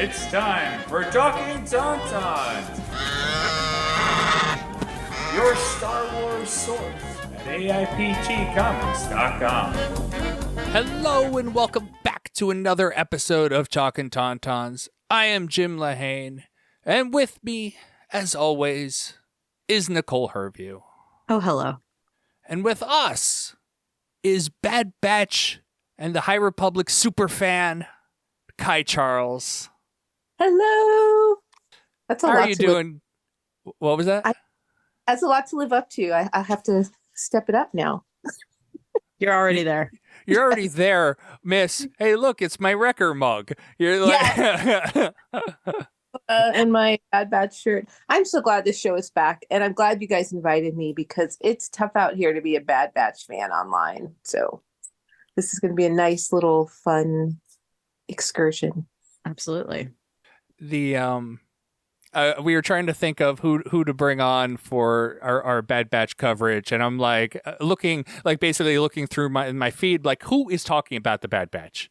It's time for Talkin Tauntauns, your Star Wars source at AIPTcomics.com. Hello and welcome back to another episode of Talkin Tauntauns. I am Jim Lahane, and with me, as always, is Nicole Herview. Oh, hello. And with us is Bad Batch and the High Republic superfan, Kai Charles. Hello. That's a How lot are you to doing? What was that? That's a lot to live up to. I have to step it up now. You're already there. You're already there, miss. Hey, look, it's my wrecker mug. You're like... And my Bad Batch shirt. I'm so glad this show is back, and I'm glad you guys invited me because it's tough out here to be a Bad Batch fan online. So this is going to be a nice little fun excursion. Absolutely. We were trying to think of who to bring on for our Bad Batch coverage, and I'm like basically looking through my feed, like who is talking about the Bad Batch.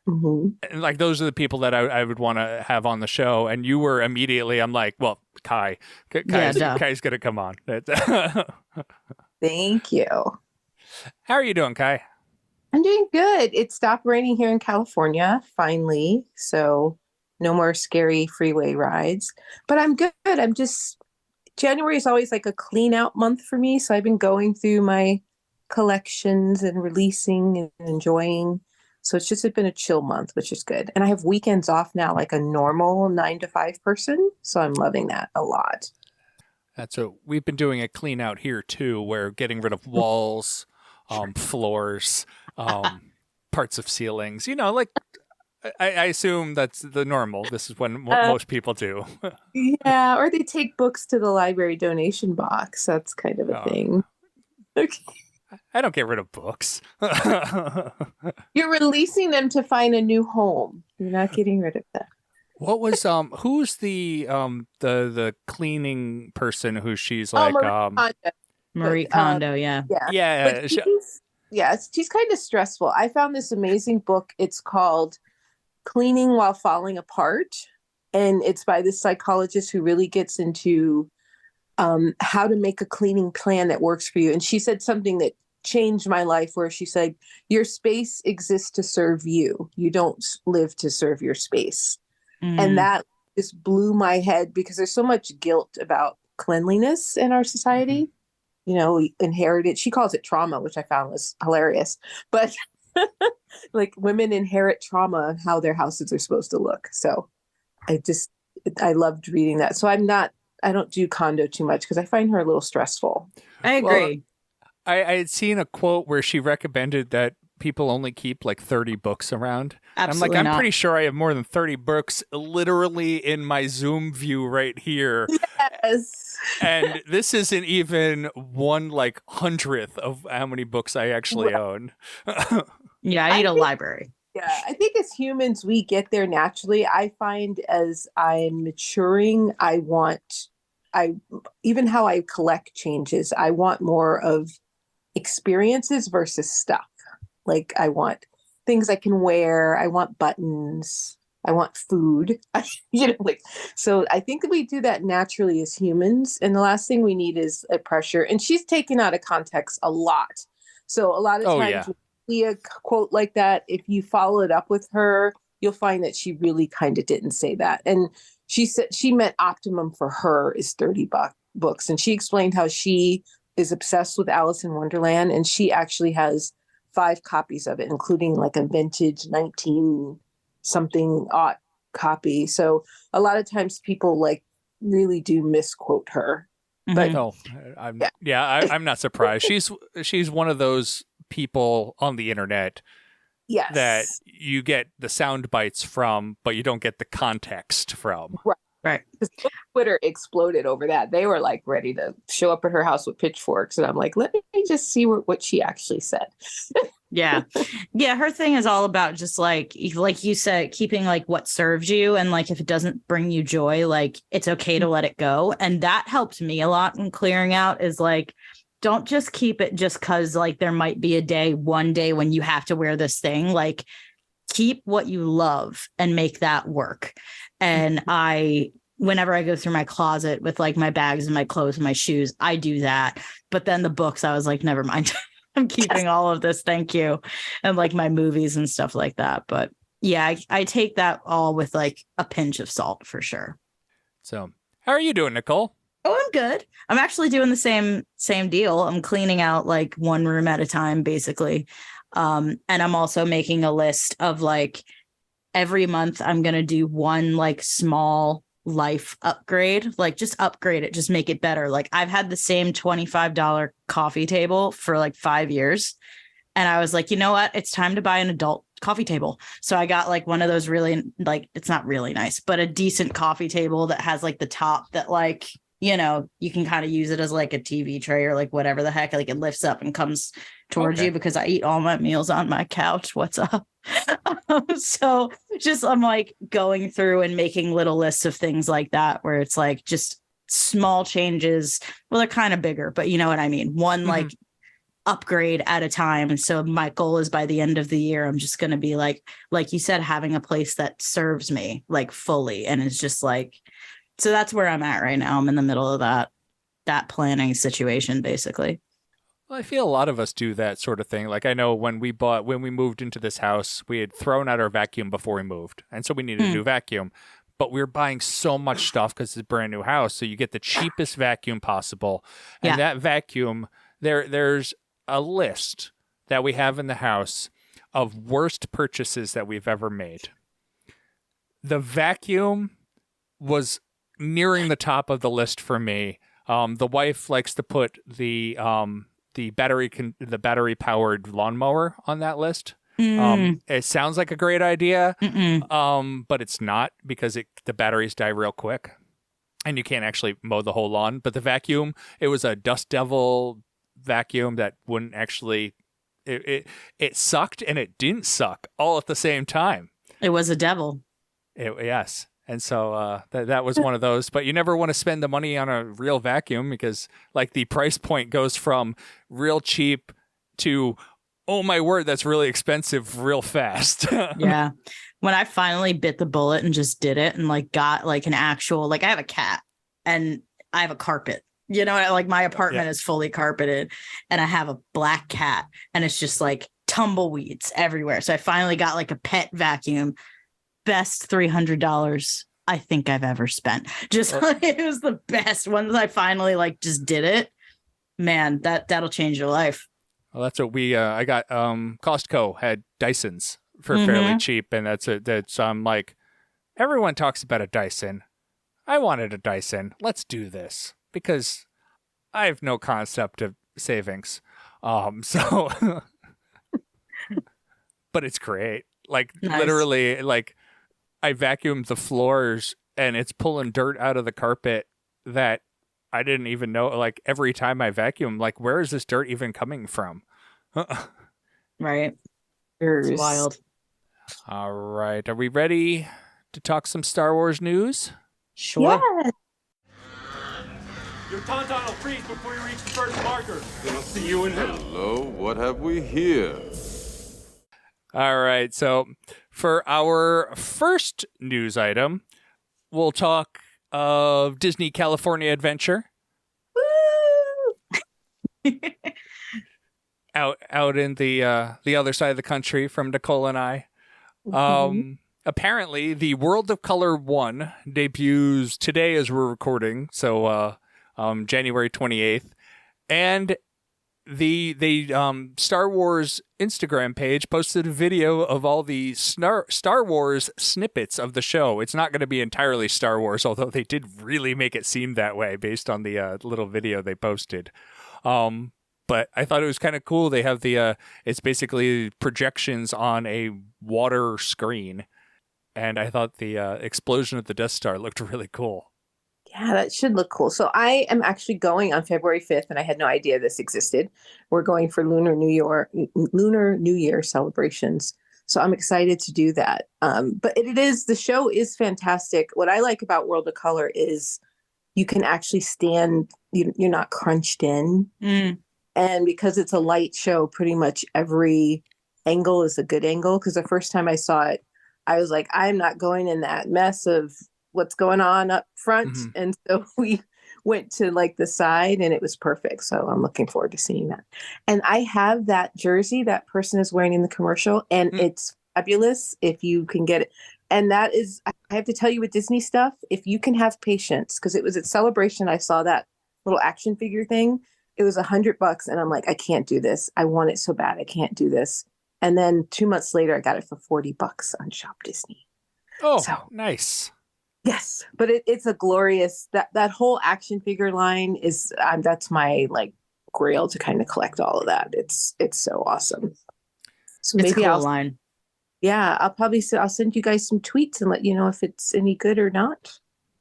Mm-hmm. And like those are the people that I would want to have on the show. And you were immediately, I'm like, well, Kai's gonna come on. Thank you. How are you doing, Kai? I'm doing good. It stopped raining here in California finally, so no more scary freeway rides. But I'm good. January is always like a clean out month for me, so I've been going through my collections and releasing and enjoying. So it's just been a chill month, which is good. And I have weekends off now, like a normal 9 to 5 person. So I'm loving that a lot. We've been doing a clean out here too. We're getting rid of walls, floors, parts of ceilings. You know, like I assume that's the normal. This is what most people do. Yeah, or they take books to the library donation box. That's kind of a thing. Okay. I don't get rid of books. You're releasing them to find a new home. You're not getting rid of them. What was who's the cleaning person who she's like Marie Kondo, yeah. Yeah. She's kind of stressful. I found this amazing book. It's called Cleaning While Falling Apart, and it's by this psychologist who really gets into how to make a cleaning plan that works for you. And she said something that changed my life, where she said, your space exists to serve you. You don't live to serve your space. And that just blew my head because there's so much guilt about cleanliness in our society. You know, we inherited, she calls it trauma, which I found was hilarious. But like women inherit trauma and how their houses are supposed to look. So I loved reading that. So I don't do Kondo too much because I find her a little stressful. I agree. Well, I had seen a quote where she recommended that people only keep like 30 books around. Absolutely I'm pretty sure I have more than 30 books literally in my Zoom view right here. Yes. And this isn't even 1/100th of how many books I actually own. Yeah, I need a library. Yeah, I think as humans, we get there naturally. I find as I'm maturing, even how I collect changes. I want more of experiences versus stuff. Like I want things I can wear. I want buttons. I want food. So I think that we do that naturally as humans. And the last thing we need is a pressure. And she's taken out of context a lot. So a lot of times when you see a quote like that, if you follow it up with her, you'll find that she really kind of didn't say that. And she said she meant optimum for her is 30 books. And she explained how she is obsessed with Alice in Wonderland. And she actually has 5 copies of it, including like a vintage 19-something copy. So a lot of times people like really do misquote her. But I'm not surprised. She's one of those people on the internet that you get the sound bites from, but you don't get the context from. Right. Twitter exploded over that. They were like ready to show up at her house with pitchforks. And I'm like, let me just see what she actually said. Yeah. Her thing is all about just like you said, keeping like what serves you. And like, if it doesn't bring you joy, like it's okay to let it go. And that helped me a lot in clearing out is like, don't just keep it just because like there might be one day when you have to wear this thing. Like keep what you love and make that work. And whenever I go through my closet with like my bags and my clothes and my shoes, I do that. But then the books, I was like, never mind. I'm keeping all of this. Thank you. And like my movies and stuff like that. But yeah, I take that all with like a pinch of salt for sure. So how are you doing, Nicole? Oh, I'm good. I'm actually doing the same deal. I'm cleaning out like one room at a time, basically. And I'm also making a list of like every month I'm going to do one like small life upgrade, like just upgrade it, just make it better. Like I've had the same $25 coffee table for like 5 years. And I was like, you know what? It's time to buy an adult coffee table. So I got like one of those really like, it's not really nice, but a decent coffee table that has like the top that like, you know, you can kind of use it as like a TV tray or like whatever the heck, like it lifts up and comes towards you because I eat all my meals on my couch. What's up? So just I'm like going through and making little lists of things like that where it's like just small changes. Well, they're kind of bigger, but you know what I mean? One like upgrade at a time. So my goal is by the end of the year, I'm just going to be like you said, having a place that serves me like fully. And it's just like, so that's where I'm at right now. I'm in the middle of that planning situation, basically. Well, I feel a lot of us do that sort of thing. Like I know when we moved into this house, we had thrown out our vacuum before we moved. And so we needed a new vacuum. But we were buying so much stuff because it's a brand new house. So you get the cheapest vacuum possible. And that vacuum, there's a list that we have in the house of worst purchases that we've ever made. The vacuum was nearing the top of the list for me. The wife likes to put the battery powered lawnmower on that list. It sounds like a great idea, but it's not because the batteries die real quick, and you can't actually mow the whole lawn. But the vacuum, it was a Dust Devil vacuum that wouldn't actually. It sucked and it didn't suck all at the same time. It was a devil. Yes. And so that was one of those. But you never want to spend the money on a real vacuum because like the price point goes from real cheap to, oh my word, that's really expensive real fast. Yeah. When I finally bit the bullet and just did it and like got like an actual, like I have a cat and I have a carpet, you know, like my apartment is fully carpeted and I have a black cat and it's just like tumbleweeds everywhere. So I finally got like a pet vacuum. Best $300 I think I've ever spent. Just it was the best. Once I finally like just did it, man, that'll change your life. Well, that's what I got. Costco had Dysons for fairly cheap, and that's like everyone talks about a Dyson. I wanted a Dyson. Let's do this because I have no concept of savings. So, but it's great. Like literally, like. I vacuumed the floors and it's pulling dirt out of the carpet that I didn't even know. Like every time I vacuum, like where is this dirt even coming from? Right. It's wild. All right. Are we ready to talk some Star Wars news? Sure. Yeah. Your tauntaun will freeze before you reach the first marker. Then I'll see you in hell. Hello, what have we here? All right. So for our first news item, we'll talk of Disney California Adventure. Woo! out in the other side of the country from Nicole and I. Apparently, the World of Color 1 debuts today as we're recording, so January 28th. And the Star Wars Instagram page posted a video of all the Star Wars snippets of the show. It's not going to be entirely Star Wars, although they did really make it seem that way based on the little video they posted. But I thought it was kind of cool. They have it's basically projections on a water screen. And I thought the explosion of the Death Star looked really cool. Yeah, that should look cool. So I am actually going on February 5th, and I had no idea this existed. We're going for Lunar New Year celebrations. So I'm excited to do that. But the show is fantastic. What I like about World of Color is you can actually stand, you're not crunched in. And because it's a light show, pretty much every angle is a good angle, because the first time I saw it, I was like, I'm not going in that mess of what's going on up front. Mhm. And so we went to like the side and it was perfect. So I'm looking forward to seeing that. And I have that jersey that person is wearing in the commercial, and it's fabulous if you can get it. And that is, I have to tell you, with Disney stuff, if you can have patience, because it was at Celebration, I saw that little action figure thing. It was $100, and I'm like, I can't do this. I want it so bad. I can't do this. And then 2 months later, I got it for $40 on Shop Disney. Oh, So, nice. yes, but it's a glorious, that whole action figure line is, that's my like grail to kind of collect all of that. It's so awesome. So It's a maybe cool line. yeah, I'll send you guys some tweets and let you know if it's any good or not.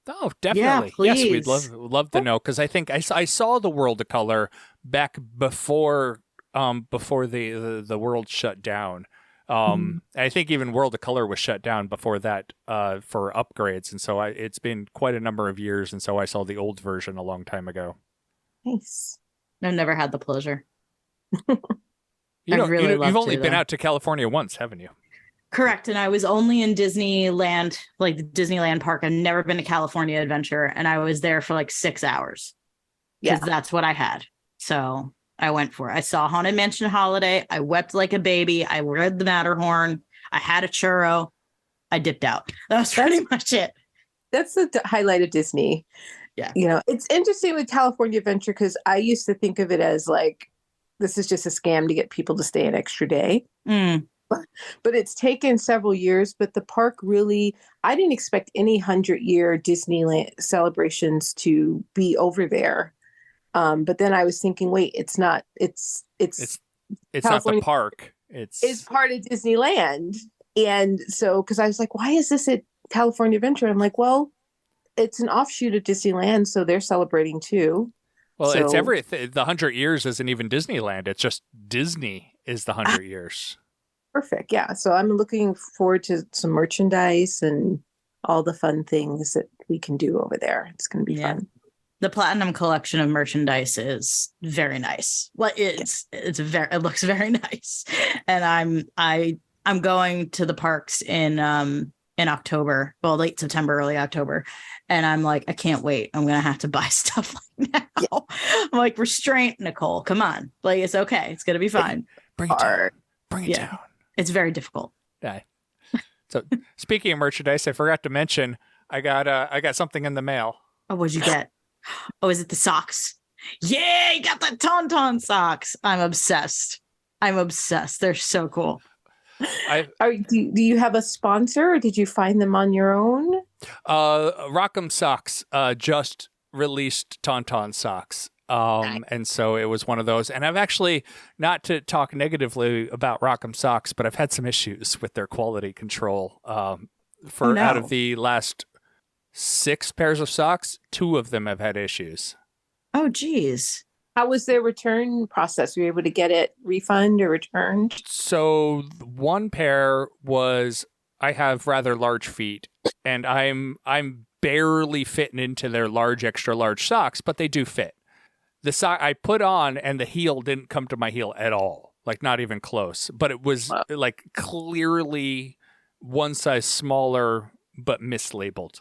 Oh, definitely. Yeah, yes, we'd please. love to know, because I think I saw the World of Color back before the world shut down. I think even World of Color was shut down before that for upgrades, and so it's been quite a number of years, and so I saw the old version a long time ago. Nice. I've never had the pleasure. You've love only to, been though. out to California once, haven't you? Correct. And I was only in Disneyland, like the Disneyland park. I've never been to California Adventure. And I was there for like 6 hours because that's what I had. So I went for it. I saw Haunted Mansion Holiday. I wept like a baby. I read the Matterhorn. I had a churro. I dipped out. That was pretty much it. That's the highlight of Disney. Yeah. You know, it's interesting with California Adventure, because I used to think of it as like, this is just a scam to get people to stay an extra day. But it's taken several years. But the park really, I didn't expect any 100-year Disneyland celebrations to be over there. But then I was thinking, wait, it's not. It's not the park. It's part of Disneyland. And so, because I was like, why is this at California Adventure? I'm like, well, it's an offshoot of Disneyland, so they're celebrating too. Well, so, it's everything. The 100 years isn't even Disneyland. It's just Disney is the 100 years. Perfect. Yeah. So I'm looking forward to some merchandise and all the fun things that we can do over there. It's going to be fun. The Platinum collection of merchandise is very nice. Well, it looks very nice. And I'm going to the parks in October, well, late September, early October. And I'm like, I can't wait. I'm going to have to buy stuff like now. Yeah. I'm like, restraint, Nicole, come on. Like, it's okay. It's going to be fine. Bring it down. Bring it down. It's very difficult. Yeah. So speaking of merchandise, I forgot to mention, I got something in the mail. Oh, what'd you get? Oh, is it the socks? Yeah, you got the Tauntaun socks. I'm obsessed. They're so cool. Do you have a sponsor, or did you find them on your own? Rock'em Socks just released Tauntaun socks. And so it was one of those. And I've actually, not to talk negatively about Rock'em Socks, but I've had some issues with their quality control. Out of the last 6 pairs of socks, 2 of them have had issues. Oh, geez. How was their return process? Were you able to get it refund or returned? So one pair was, I have rather large feet, and I'm barely fitting into their large, extra large socks, but they do fit. The sock I put on, and the heel didn't come to my heel at all, like not even close. But it was like clearly one size smaller, but mislabeled.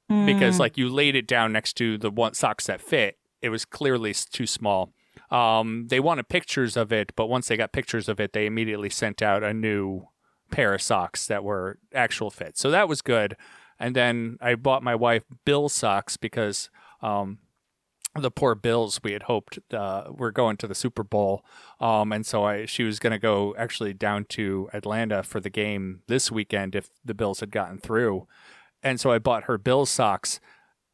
Because like you laid it down next to the one socks that fit, it was clearly too small. They wanted pictures of it, but once they got pictures of it, they immediately sent out a new pair of socks that were actual fit. So that was good. And then I bought my wife Bill socks because the poor Bills, we had hoped were going to the Super Bowl. And so she was going to go actually down to Atlanta for the game this weekend if the Bills had gotten through. And so I bought her Bills socks,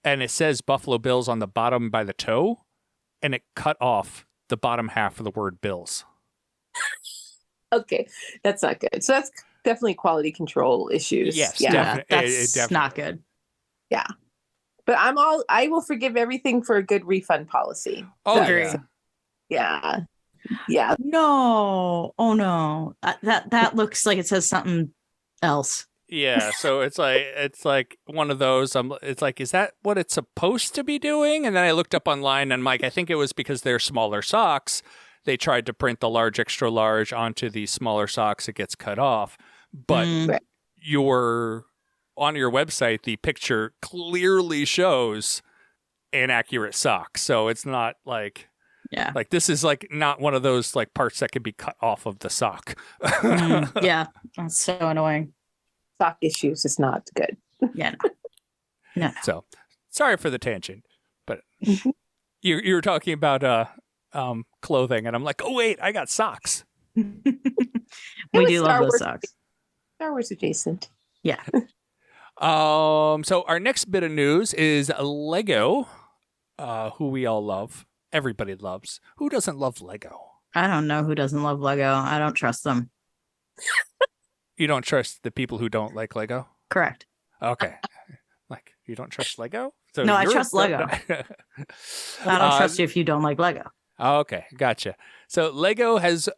and it says Buffalo Bills on the bottom by the toe, and it cut off the bottom half of the word Bills. Okay, that's not good. So that's definitely quality control issues. Yes, yeah, that's not good. Yeah. But I will forgive everything for a good refund policy. Oh, agree. Yeah. Yeah. No. Oh no. That looks like it says something else. Yeah, so it's like one of those. It's like, is that what it's supposed to be doing? And then I looked up online, and Mike, I think it was because they're smaller socks. they tried to print the large, extra large onto the smaller socks, it gets cut off. But Right. on your website, the picture clearly shows inaccurate sock. So it's not like this is like not one of those like parts that can be cut off of the sock. Yeah, that's so annoying. Sock issues is not good. Yeah, no. So sorry for the tangent, but you were talking about clothing, and I'm like, oh wait, I got socks. We was do love Star those Wars. socks. Star Wars adjacent. Yeah. So our next bit of news is Lego, who we all love. Everybody loves. Who doesn't love Lego? I don't know who doesn't love Lego. I don't trust them. You don't trust the people who don't like Lego? Correct. Okay. Like, you don't trust Lego? So No, I you're- trust Lego. I don't trust you if you don't like Lego. Okay, gotcha. So Lego has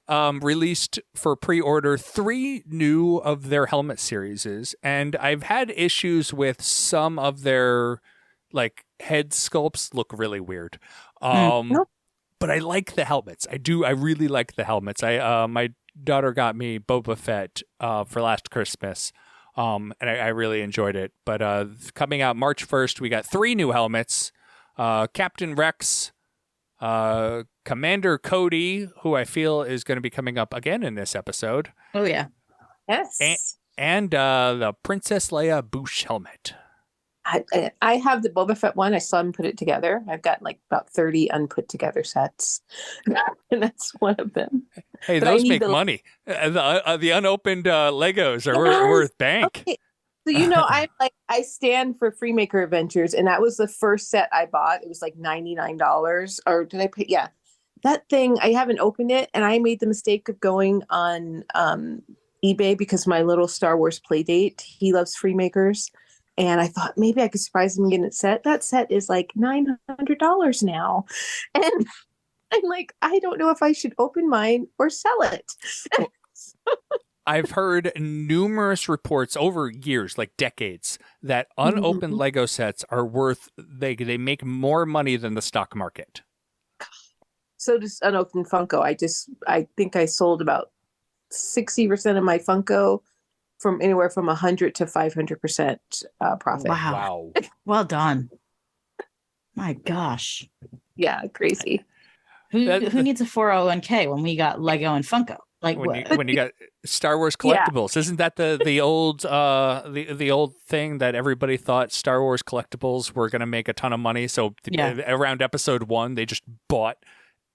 released for pre-order 3 new of their helmet series, and I've had issues with some of their like head sculpts look really weird. Nope. But I like the helmets. I really like the helmets. My daughter got me Boba Fett for last Christmas. And I really enjoyed it. But coming out March 1st, we got 3 new helmets. Captain Rex, Commander Cody, who I feel is going to be coming up again in this episode, Oh yeah. Yes. and the Princess Leia Bouche helmet. I have the Boba Fett one. I still haven't put it together. I've got like about 30 unput together sets, and that's one of them. Hey, But I those need make the- money. The unopened Legos are Yes. worth bank. Okay. So I stand for Freemaker Adventures, and that was the first set I bought. It was like $99, or did I pay? Yeah, that thing. I haven't opened it, and I made the mistake of going on eBay because my little Star Wars play date, he loves Freemakers. And I thought maybe I could surprise him and get it set. That set is like $900 now. And I'm like, I don't know if I should open mine or sell it. I've heard numerous reports over years, like decades, that unopened Lego sets are worth, they make more money than the stock market. So does unopened Funko. I think I sold about 60% of my Funko from anywhere from 100 to 500% profit. Wow. Well done. My gosh. Yeah, crazy. Who needs a 401k when we got Lego and Funko? Like When you got Star Wars Yeah. collectibles, isn't that the old the old thing that everybody thought Star Wars collectibles were going to make a ton of money? So Yeah. around episode 1, they just bought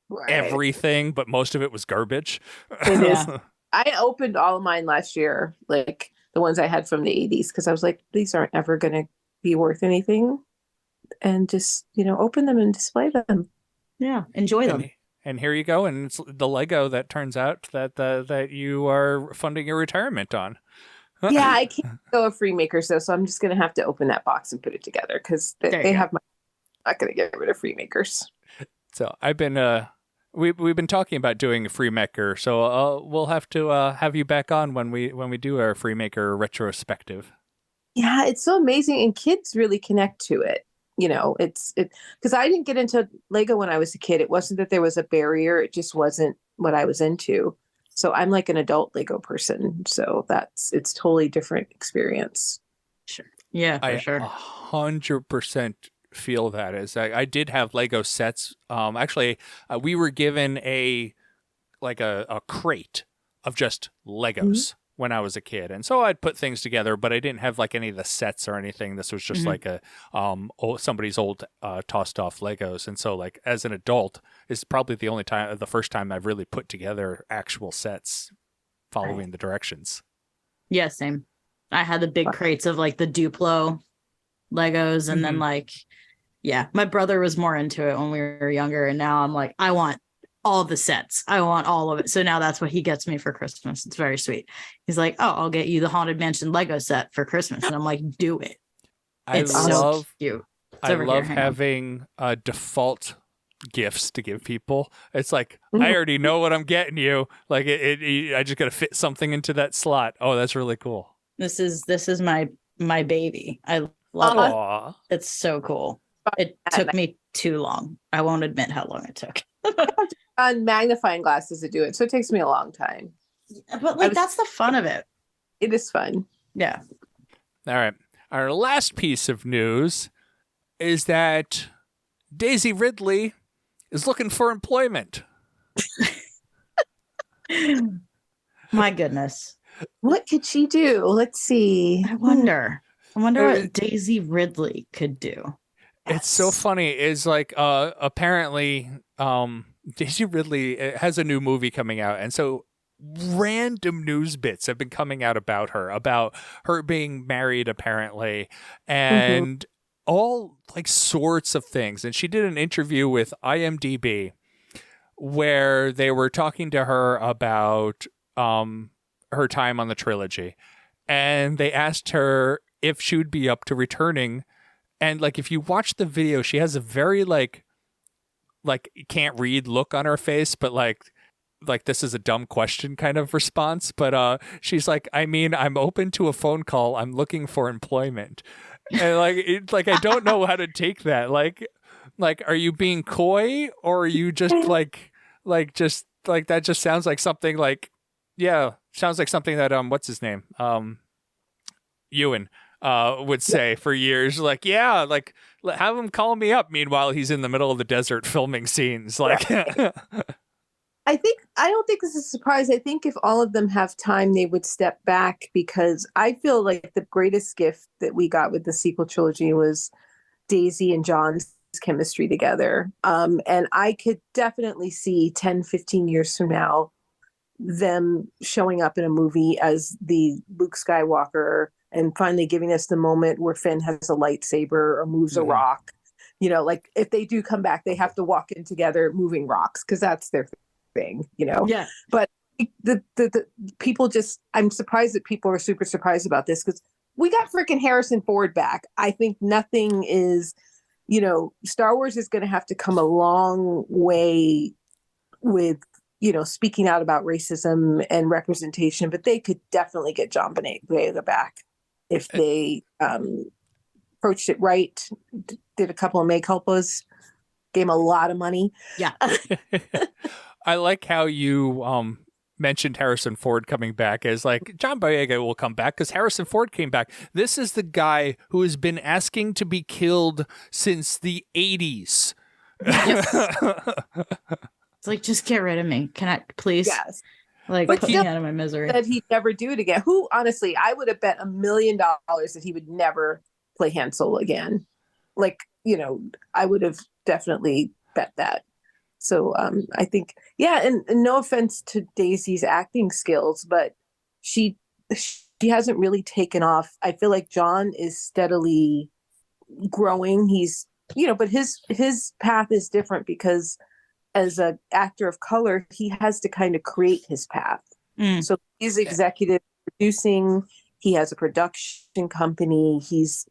Right. everything, but most of it was garbage. It is. Yeah. I opened all of mine last year, like the ones I had from the 80s, because I was like, these aren't ever going to be worth anything. And just, open them and display them. Yeah. Enjoy them. And here you go, and it's the Lego that turns out that you are funding your retirement on. Yeah, I can't go a Freemakers though, so I'm just going to have to open that box and put it together because There you they go. have my. I'm not going to get rid of Freemakers. So I've been we've been talking about doing a Freemaker, so we'll have to have you back on when we do our Freemaker retrospective. Yeah, it's so amazing, and kids really connect to it. It's because I didn't get into Lego when I was a kid. It wasn't that there was a barrier; it just wasn't what I was into. So I'm like an adult Lego person. So it's totally different experience. Sure. Yeah, for I sure. 100% feel that as I did have Lego sets. Actually, we were given a crate of just Legos when I was a kid, and so I'd put things together, but I didn't have like any of the sets or anything. This was just like a somebody's old tossed off Legos, and so like as an adult, it's probably the first time I've really put together actual sets following the directions. Yeah, same. I had the big crates of like the Duplo Legos, and then my brother was more into it when we were younger, and now I'm like, I want all the sets. I want all of it. So now that's what he gets me for Christmas. It's very sweet. He's like, oh, I'll get you the Haunted Mansion Lego set for Christmas. And I'm like, do it. It's so cute. It's I over here. love Hang on. having default gifts to give people. It's like, I already know what I'm getting you. Like I just got to fit something into that slot. Oh, that's really cool. This is my baby. I love it. Aw. It's so cool. It took me too long. I won't admit how long it took. On magnifying glasses to do it, so it takes me a long time. But like that's the fun of it. It is fun. Yeah. All right. Our last piece of news is that Daisy Ridley is looking for employment. My goodness. What could she do? Let's see. I wonder what Daisy Ridley could do. It's so funny. Is like apparently Daisy Ridley has a new movie coming out, and so random news bits have been coming out about her being married apparently, and all like sorts of things. And she did an interview with IMDb where they were talking to her about her time on the trilogy, and they asked her if she would be up to returning. And like if you watch the video, she has a very like can't read look on her face, but like this is a dumb question kind of response. But she's like, I mean, I'm open to a phone call. I'm looking for employment. And like I don't know how to take that. Like are you being coy, or are you just like that just sounds like something like, yeah, sounds like something that what's his name? Ewan would say for years, like, yeah, like have him call me up. Meanwhile, he's in the middle of the desert filming scenes. Like, I don't think this is a surprise. I think if all of them have time, they would step back, because I feel like the greatest gift that we got with the sequel trilogy was Daisy and John's chemistry together. And I could definitely see 10, 15 years from now, them showing up in a movie as the Luke Skywalker and finally giving us the moment where Finn has a lightsaber or moves a rock. You know, like if they do come back, they have to walk in together moving rocks, because that's their thing, you know? Yeah. But the people just, I'm surprised that people are super surprised about this, because we got freaking Harrison Ford back. I think nothing is, you know, Star Wars is going to have to come a long way with, you know, speaking out about racism and representation, but they could definitely get John Boyega back if they approached it right, did a couple of mea culpas, gave him a lot of money. Yeah. I like how you mentioned Harrison Ford coming back as like John Boyega will come back because Harrison Ford came back. This is the guy who has been asking to be killed since the 80s. It's like, just get rid of me. Can I please? Yes. Like, But put me out of my misery. That he'd never do it again. Who, honestly, I would have bet $1 million that he would never play Han Solo again. Like, you know, I would have definitely bet that. So I think, yeah, and no offense to Daisy's acting skills, but she hasn't really taken off. I feel like John is steadily growing. He's, you know, but his path is different because as an actor of color, he has to kind of create his path. So he's executive producing. He has a production company. He's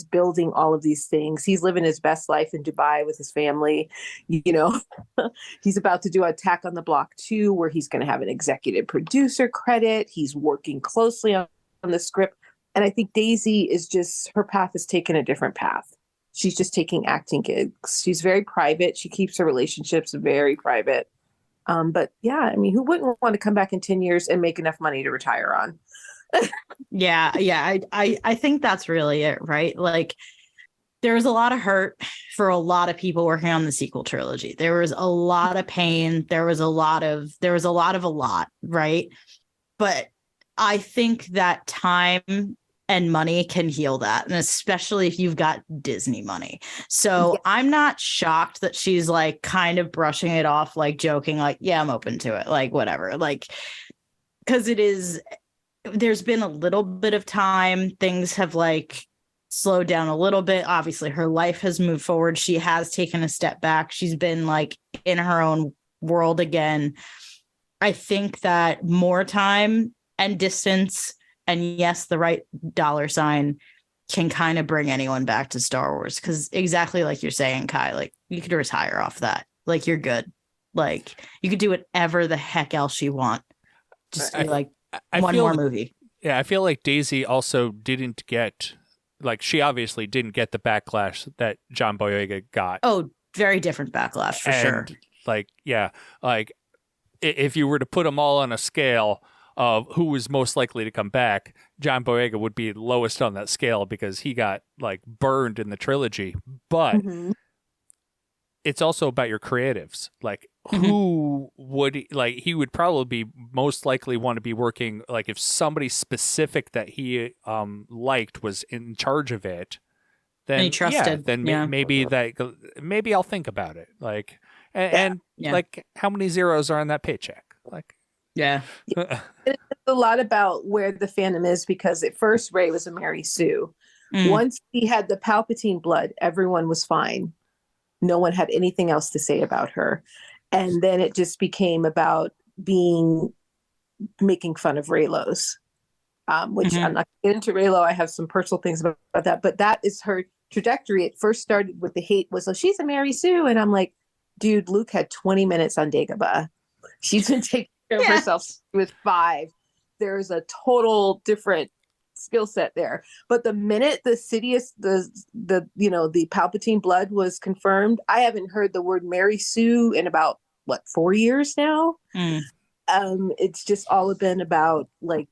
building all of these things. He's living his best life in Dubai with his family. You know, he's about to do Attack on the Block 2, where he's going to have an executive producer credit. He's working closely on the script. And I think Daisy is just, her path has taken a different path. She's just taking acting gigs. She's very private. She keeps her relationships very private. But yeah, I mean, who wouldn't want to come back in 10 years and make enough money to retire on? Yeah. I think that's really it, right? Like, there was a lot of hurt for a lot of people working on the sequel trilogy. There was a lot of pain. There was a lot of a lot, right? But I think that time and money can heal that, and especially if you've got Disney money. So yeah. I'm not shocked that she's like kind of brushing it off, like joking, like, yeah, I'm open to it, like whatever, like, because there's been a little bit of time, things have like slowed down a little bit. Obviously her life has moved forward. She has taken a step back. She's been like in her own world again. I think that more time and distance, and yes, the right dollar sign can kind of bring anyone back to Star Wars. Because exactly like you're saying, Kai, like you could retire off that. Like you're good. Like you could do whatever the heck else you want. Just do like one more movie. Yeah, I feel like Daisy also didn't get, like she obviously didn't get the backlash that John Boyega got. Oh, very different backlash for sure. like, yeah, like if you were to put them all on a scale of who was most likely to come back, John Boyega would be lowest on that scale because he got like burned in the trilogy. But Mhm. it's also about your creatives. Like, Mhm. who would like? He would probably be most likely want to be working. Like, if somebody specific that he liked was in charge of it, then And he trusted, then yeah. maybe I'll think about it. Like, and, Yeah. and Yeah. like, how many zeros are on that paycheck? Like, Yeah. It's a lot about where the fandom is, because at first Ray was a Mary Sue. Mm. Once he had the Palpatine blood, everyone was fine. No one had anything else to say about her. And then it just became about making fun of Raylos, which Mhm. I'm not going to get into Raylo. I have some personal things about that, but that is her trajectory. It first started with the hate was, oh, she's a Mary Sue. And I'm like, dude, Luke had 20 minutes on Dagobah. She's been taking care of Yeah. herself with 5. There's a total different skill set there. But the minute the Sidious, the Palpatine blood was confirmed, I haven't heard the word Mary Sue in about 4 years now. Mm. It's just all been about, like,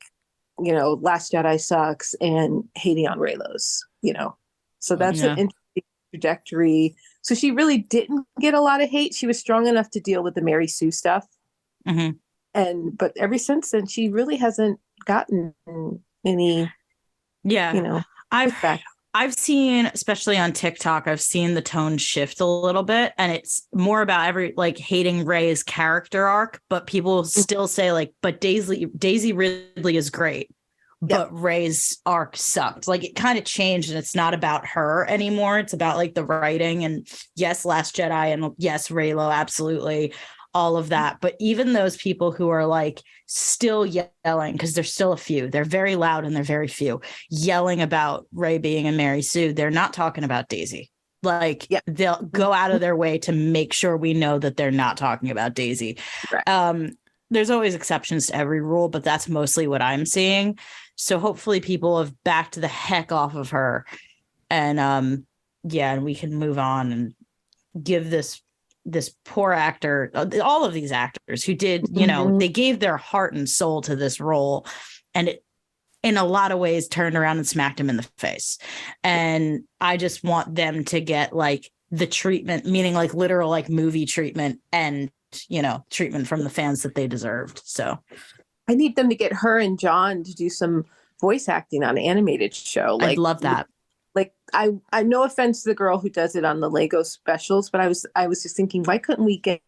Last Jedi sucks and hating on Raylos, So that's Yeah. an interesting trajectory. So she really didn't get a lot of hate. She was strong enough to deal with the Mary Sue stuff. Mhm. But ever since then, she really hasn't gotten any, Yeah. I've pushback. I've seen, especially on TikTok, I've seen the tone shift a little bit, and it's more about hating Ray's character arc, but people still say like, but Daisy Ridley is great, but Ray's arc sucked. Like, it kind of changed, and it's not about her anymore. It's about like the writing, and yes, Last Jedi, and yes, Raylo, absolutely, all of that. But even those people who are like still yelling, because there's still a few, they're very loud and they're very few, yelling about Ray being a Mary Sue, they're not talking about Daisy. Like, they'll go out of their way to make sure we know that they're not talking about Daisy. Right. There's always exceptions to every rule, but that's mostly what I'm seeing. So hopefully people have backed the heck off of her, and and we can move on and give this poor actor, all of these actors who did, they gave their heart and soul to this role, and it, in a lot of ways, turned around and smacked him in the face. And I just want them to get like the treatment, meaning like literal like movie treatment, and treatment from the fans that they deserved. So I need them to get her and John to do some voice acting on an animated show. I'd love that. Like, I no offense to the girl who does it on the Lego specials, but I was just thinking, why couldn't we get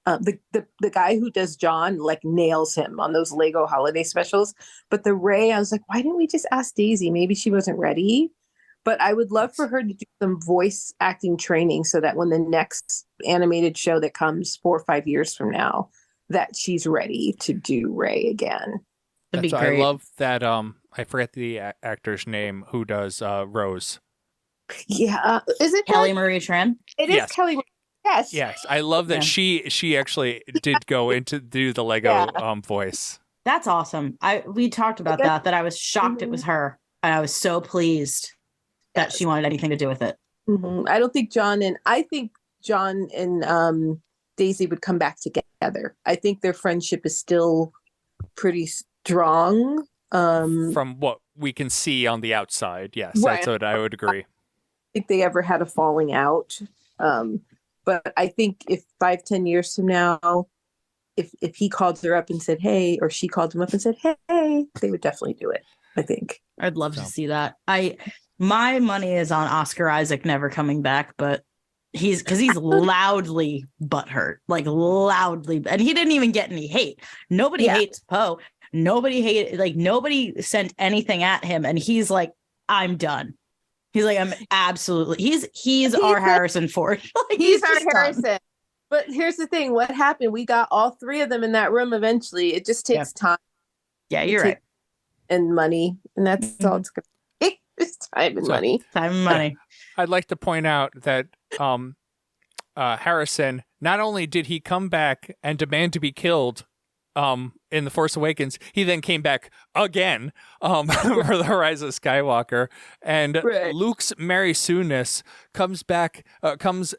the guy who does John, like, nails him on those Lego holiday specials, but the Ray, I was like, why didn't we just ask Daisy? Maybe she wasn't ready. But I would love for her to do some voice acting training so that when the next animated show that comes 4 or 5 years from now, that she's ready to do Ray again. That'd be great. I love that. I forget the actor's name who does Rose. Yeah, is it Kelly Marie Tran? It is Kelly. Yes. Yes, I love that she actually did go into do the Lego voice. That's awesome. We talked about that I was shocked it was her, and I was so pleased that she wanted anything to do with it. Mm-hmm. I think John and Daisy would come back together. I think their friendship is still pretty strong. From what we can see on the outside, yes, that's what I would agree. I think they ever had a falling out. But I think if 5-10 years from now, if he called her up and said, hey, or she called him up and said, hey, they would definitely do it, I think. I'd love to see that. My money is on Oscar Isaac never coming back, but he's loudly butthurt, like loudly, and he didn't even get any hate. Nobody hates Poe. Nobody sent anything at him, and he's like, I'm done. He's like, I'm absolutely. He's our Harrison Ford. Like, he's our Harrison. Done. But here's the thing: what happened? We got all 3 of them in that room. Eventually, it just takes time. Yeah, you're right. And money, and that's all it's going to take. It's time and money. Time and money. I'd like to point out that Harrison, not only did he come back and demand to be killed in The Force Awakens, he then came back again for The Rise of Skywalker. And Right. Luke's Mary Sue-ness comes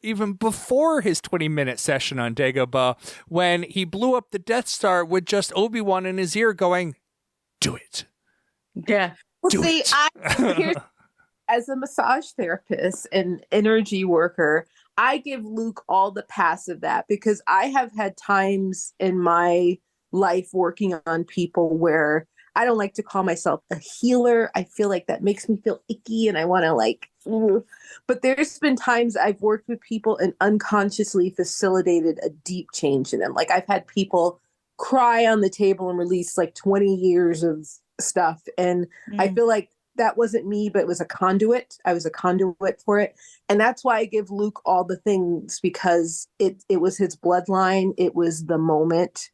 even before his 20-minute session on Dagobah when he blew up the Death Star with just Obi-Wan in his ear going, "Do it." Yeah. Well, Do see, it. here's as a massage therapist and energy worker, I give Luke all the pass of that because I have had times in my life working on people where I don't like to call myself a healer. I feel like that makes me feel icky and I want to like, ugh. But there's been times I've worked with people and unconsciously facilitated a deep change in them. Like I've had people cry on the table and release like 20 years of stuff. And I feel like that wasn't me, but it was a conduit. I was a conduit for it. And that's why I give Luke all the things because it was his bloodline. It was the moment.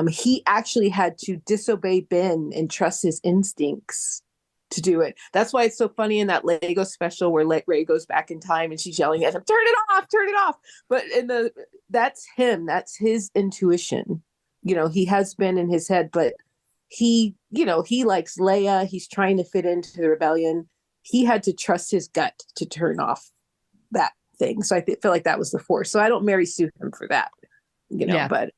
He actually had to disobey Ben and trust his instincts to do it. That's why it's so funny in that Lego special where Ray goes back in time and she's yelling at him, turn it off. But that's him. That's his intuition. You know, he has been in his head, but he likes Leia. He's trying to fit into the rebellion. He had to trust his gut to turn off that thing. So I feel like that was the Force. So I don't Mary Sue him for that, but,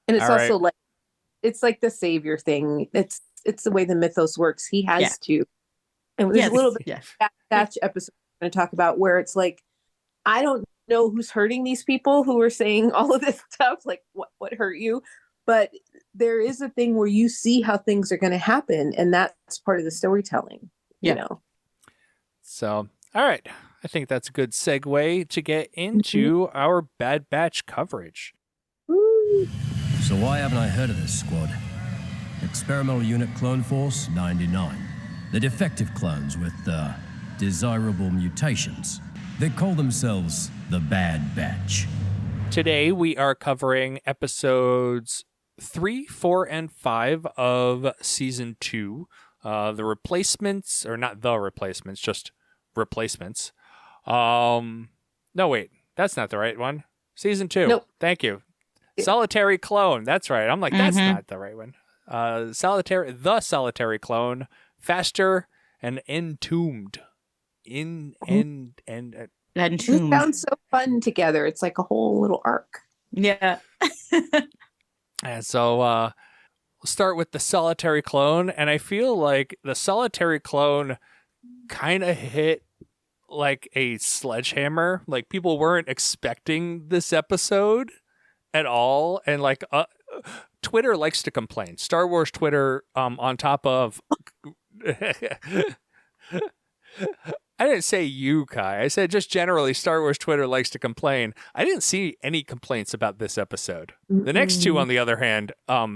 and it's All also right. like, it's like the savior thing. It's the way the mythos works. He has to, and there's a little bit of that episode I'm going to talk about where it's like, I don't know who's hurting these people who are saying all of this stuff, like what hurt you, but there is a thing where you see how things are going to happen, and that's part of the storytelling. You know. So, all right. I think that's a good segue to get into our Bad Batch coverage. Woo. So why haven't I heard of this squad? Experimental Unit Clone Force 99. The defective clones with desirable mutations. They call themselves the Bad Batch. Today we are covering episodes 3, 4, and 5 of season 2. The replacements, or not the replacements, just replacements. No, wait, that's not the right one. Season 2. Nope. Thank you. Solitary Clone. That's right. I'm like, that's not the right one. The Solitary Clone, Faster and Entombed. Entombed. It sounds so fun together. It's like a whole little arc. Yeah. And so we'll start with the Solitary Clone, and I feel like the Solitary Clone kind of hit like a sledgehammer. Like people weren't expecting this episode at all, and like Twitter likes to complain. Star Wars Twitter, on top of I didn't say you, Kai. I said just generally Star Wars Twitter likes to complain. I didn't see any complaints about this episode. The next two, on the other hand,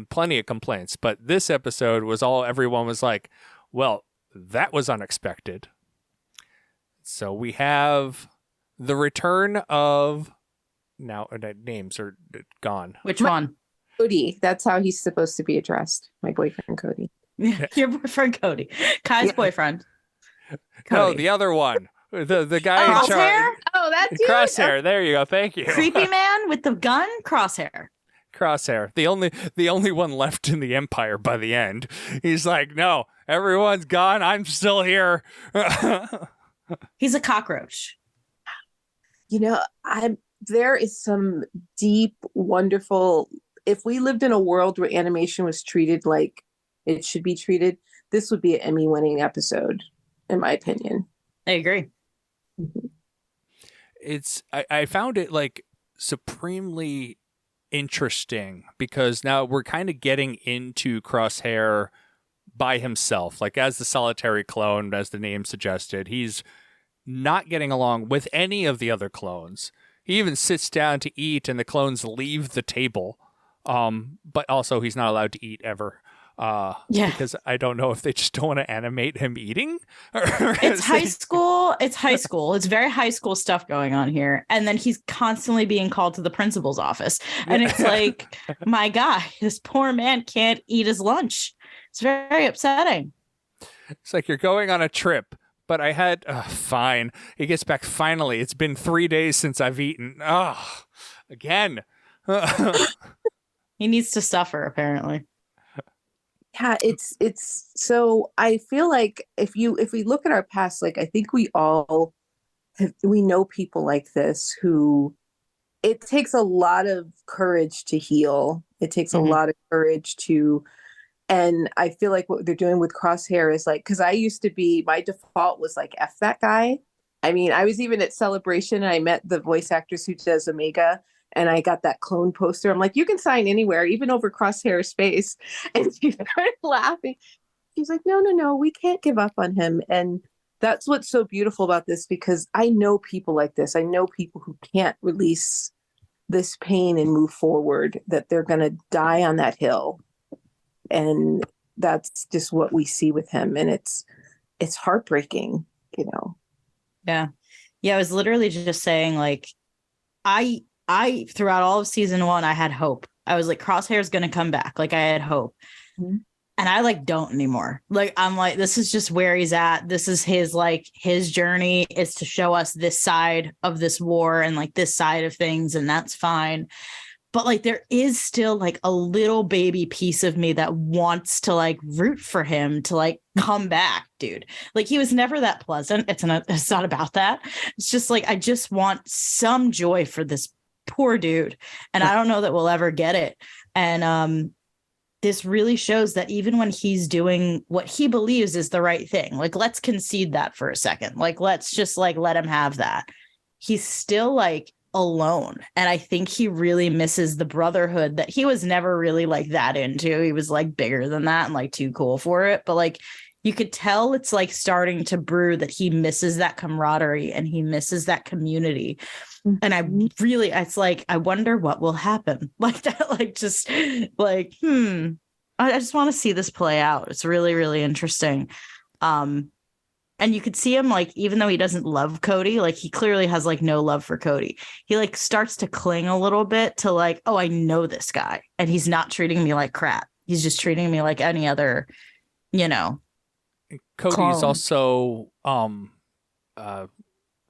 plenty of complaints. But this episode was everyone was like, well, that was unexpected. So we have the return of, now names are gone. Which one? Cody. That's how he's supposed to be addressed. My boyfriend, Cody. Your boyfriend, Cody. Kai's boyfriend. No, Cody. the other one. The guy in Crosshair? charge. Oh, that's you. Crosshair. There you go. Thank you. Creepy man with the gun? Crosshair. Crosshair. The only one left in the Empire by the end. He's like, no, everyone's gone. I'm still here. He's a cockroach. There is some deep, wonderful. If we lived in a world where animation was treated like it should be treated, this would be an Emmy-winning episode, in my opinion. I agree. I found it like supremely interesting because now we're kind of getting into Crosshair by himself, like as the Solitary Clone, as the name suggested. He's not getting along with any of the other clones. He even sits down to eat and the clones leave the table. But also he's not allowed to eat ever. Because I don't know if they just don't want to animate him eating. It's high school. It's very high school stuff going on here. And then he's constantly being called to the principal's office. And it's like, my guy, this poor man can't eat his lunch. It's very upsetting. It's like you're going on a trip, but I had, fine. He gets back finally. It's been 3 days since I've eaten. Again. He needs to suffer, apparently. Yeah, it's so I feel like if we look at our past, like I think we know people like this who it takes a lot of courage to heal. It takes a lot of courage to, and I feel like what they're doing with Crosshair is like, because I used to be, my default was like, F that guy. I mean, I was even at Celebration and I met the voice actress who does Omega and I got that clone poster. I'm like, you can sign anywhere, even over Crosshair's face. And she started laughing. She's like, no, we can't give up on him. And that's what's so beautiful about this, because I know people like this. I know people who can't release this pain and move forward, that they're going to die on that hill. And that's just what we see with him. And it's heartbreaking, you know? Yeah. Yeah. I was literally just saying, like, I throughout all of season 1, I had hope. I was like, Crosshair's going to come back. Like, I had hope. Mm-hmm. And I like don't anymore. Like, I'm like, this is just where he's at. This is his journey is to show us this side of this war and like this side of things. And that's fine. But like, there is still like a little baby piece of me that wants to like root for him to like come back, dude. Like, he was never that pleasant. It's not about that. It's just like, I just want some joy for this poor dude. And I don't know that we'll ever get it. And, this really shows that even when he's doing what he believes is the right thing, like, let's concede that for a second. Like, let's just like, let him have that. He's still like alone. And I think he really misses the brotherhood that he was never really like that into. He was like bigger than that and like too cool for it. But like, you could tell it's like starting to brew that he misses that camaraderie and he misses that community. And it's like, I wonder what will happen like that. Like, just like, I just want to see this play out. It's really, really interesting. And you could see him, like, even though he doesn't love Cody, like, he clearly has like no love for Cody. He like starts to cling a little bit to like, oh, I know this guy and he's not treating me like crap. He's just treating me like any other, you know. Cody's also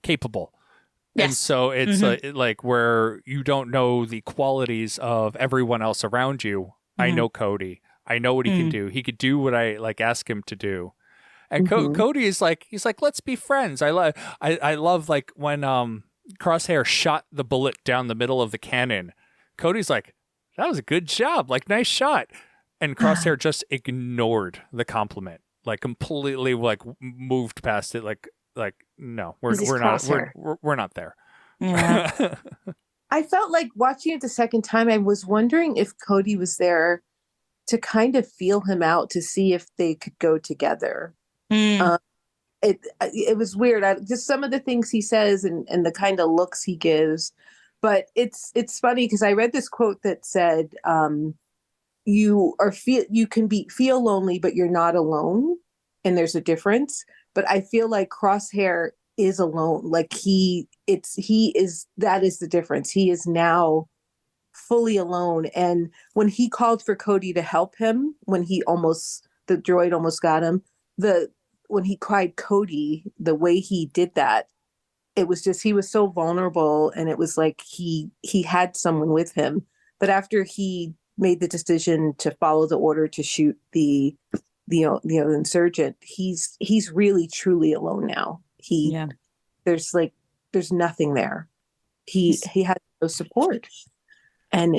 capable. Yes. And so it's like where you don't know the qualities of everyone else around you. I know Cody. I know what he can do. He could do what I like ask him to do. And Cody is like, he's like, let's be friends. I love like when Crosshair shot the bullet down the middle of the cannon. Cody's like, that was a good job. Like, nice shot. And Crosshair just ignored the compliment, like completely like moved past it. Like, no, we're not there. Yeah. I felt like watching it the second time, I was wondering if Cody was there to kind of feel him out to see if they could go together. It was weird. Just some of the things he says and the kind of looks he gives. But it's funny because I read this quote that said, you can feel lonely, but you're not alone. And there's a difference. But I feel like Crosshair is alone. Like that is the difference. He is now fully alone. And when he called for Cody to help him, when the droid almost got him, when he cried Cody, the way he did that, it was just, he was so vulnerable. And it was like he had someone with him. But after he made the decision to follow the order to shoot the insurgent, he's really truly alone now. There's nothing there. He has no support, and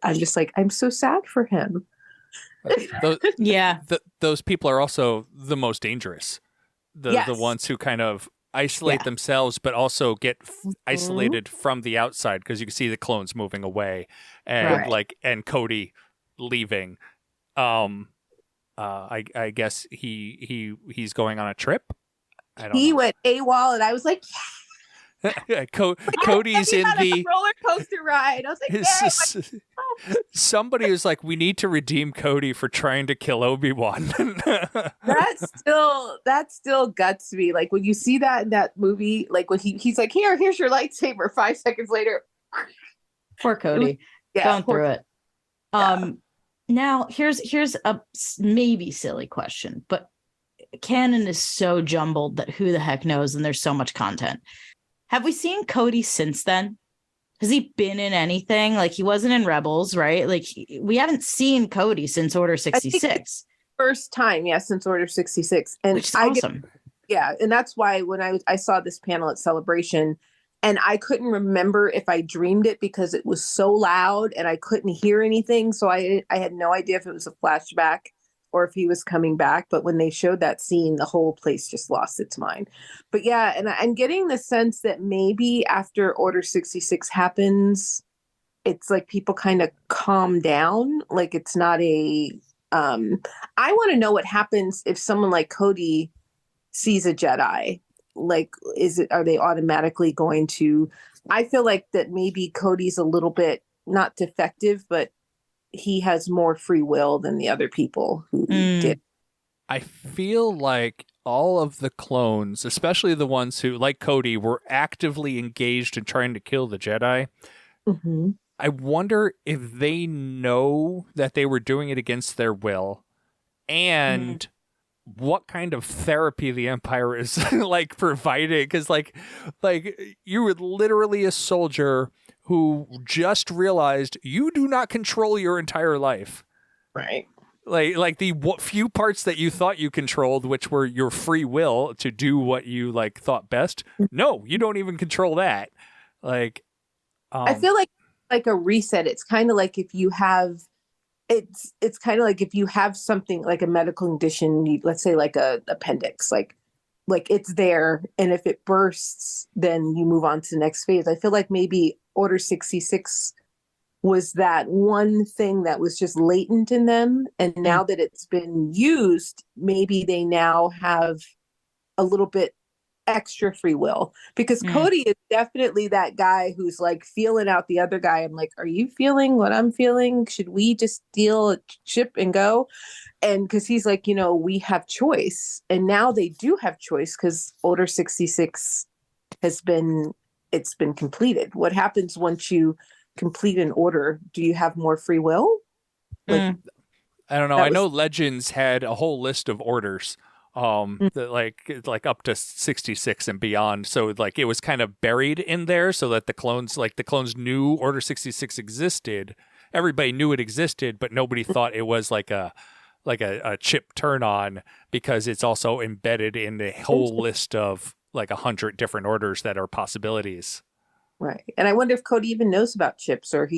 I'm just like, I'm so sad for him. Those people are also the most dangerous. The ones who kind of isolate themselves, but also get isolated from the outside, because you can see the clones moving away, and and Cody leaving. I guess he's going on a trip. He went AWOL, and I was like, Cody's in the roller coaster ride. I was like, somebody was like, we need to redeem Cody for trying to kill Obi-Wan. that still guts me. Like, when you see that in that movie, like when he's like, here's your lightsaber. 5 seconds later, poor Cody, going through it. Now, here's a maybe silly question, but canon is so jumbled that who the heck knows, and there's so much content. Have we seen Cody since then? Has he been in anything? Like, he wasn't in Rebels, right? Like, we haven't seen Cody since Order I think 66, first time, yeah, since Order 66. And which is awesome. yeah, and that's why when I saw this panel at Celebration, and I couldn't remember if I dreamed it because it was so loud and I couldn't hear anything. So I had no idea if it was a flashback or if he was coming back. But when they showed that scene, the whole place just lost its mind. But yeah, and I'm getting the sense that maybe after Order 66 happens, it's like people kind of calm down. Like it's not a I want to know what happens if someone like Cody sees a Jedi. Like, are they automatically going to? I feel like that maybe Cody's a little bit not defective, but he has more free will than the other people who did. I feel like all of the clones, especially the ones who, like Cody, were actively engaged in trying to kill the Jedi. Mm-hmm. I wonder if they know that they were doing it against their will, and what kind of therapy the Empire is like providing. Because like you were literally a soldier who just realized you do not control your entire life. Right. Like the few parts that you thought you controlled, which were your free will to do what you like thought best. No, you don't even control that. Like, I feel like a reset. It's kind of like if you have, it's kind of like if you have something like a medical condition, let's say like a appendix, like it's there, and if it bursts, then you move on to the next phase. I feel like maybe Order 66 was that one thing that was just latent in them, and now that it's been used, maybe they now have a little bit extra free will, because Cody is definitely that guy who's like feeling out the other guy. I'm like, are you feeling what I'm feeling? Should we just steal a ship and go? And because he's like, we have choice, and now they do have choice because Order 66 it's been completed. What happens once you complete an order? Do you have more free will? Like, I don't know. I know Legends had a whole list of orders. That like up to 66 and beyond, so like it was kind of buried in there so that the clones knew Order 66 existed. Everybody knew it existed, but nobody thought it was like a chip turn on, because it's also embedded in the whole list of like 100 different orders that are possibilities. Right. And I wonder if Cody even knows about chips, or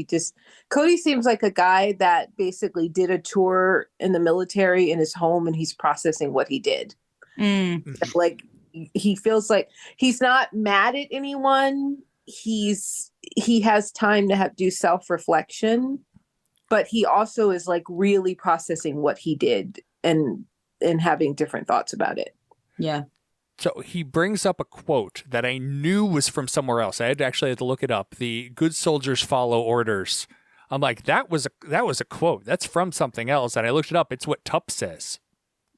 Cody seems like a guy that basically did a tour in the military in his home, and he's processing what he did. Like, he feels like he's not mad at anyone. He has time to do self-reflection, but he also is like really processing what he did and having different thoughts about it. Yeah. So he brings up a quote that I knew was from somewhere else. I had to look it up. The good soldiers follow orders. I'm like, that was a quote. That's from something else. And I looked it up. It's what Tup says.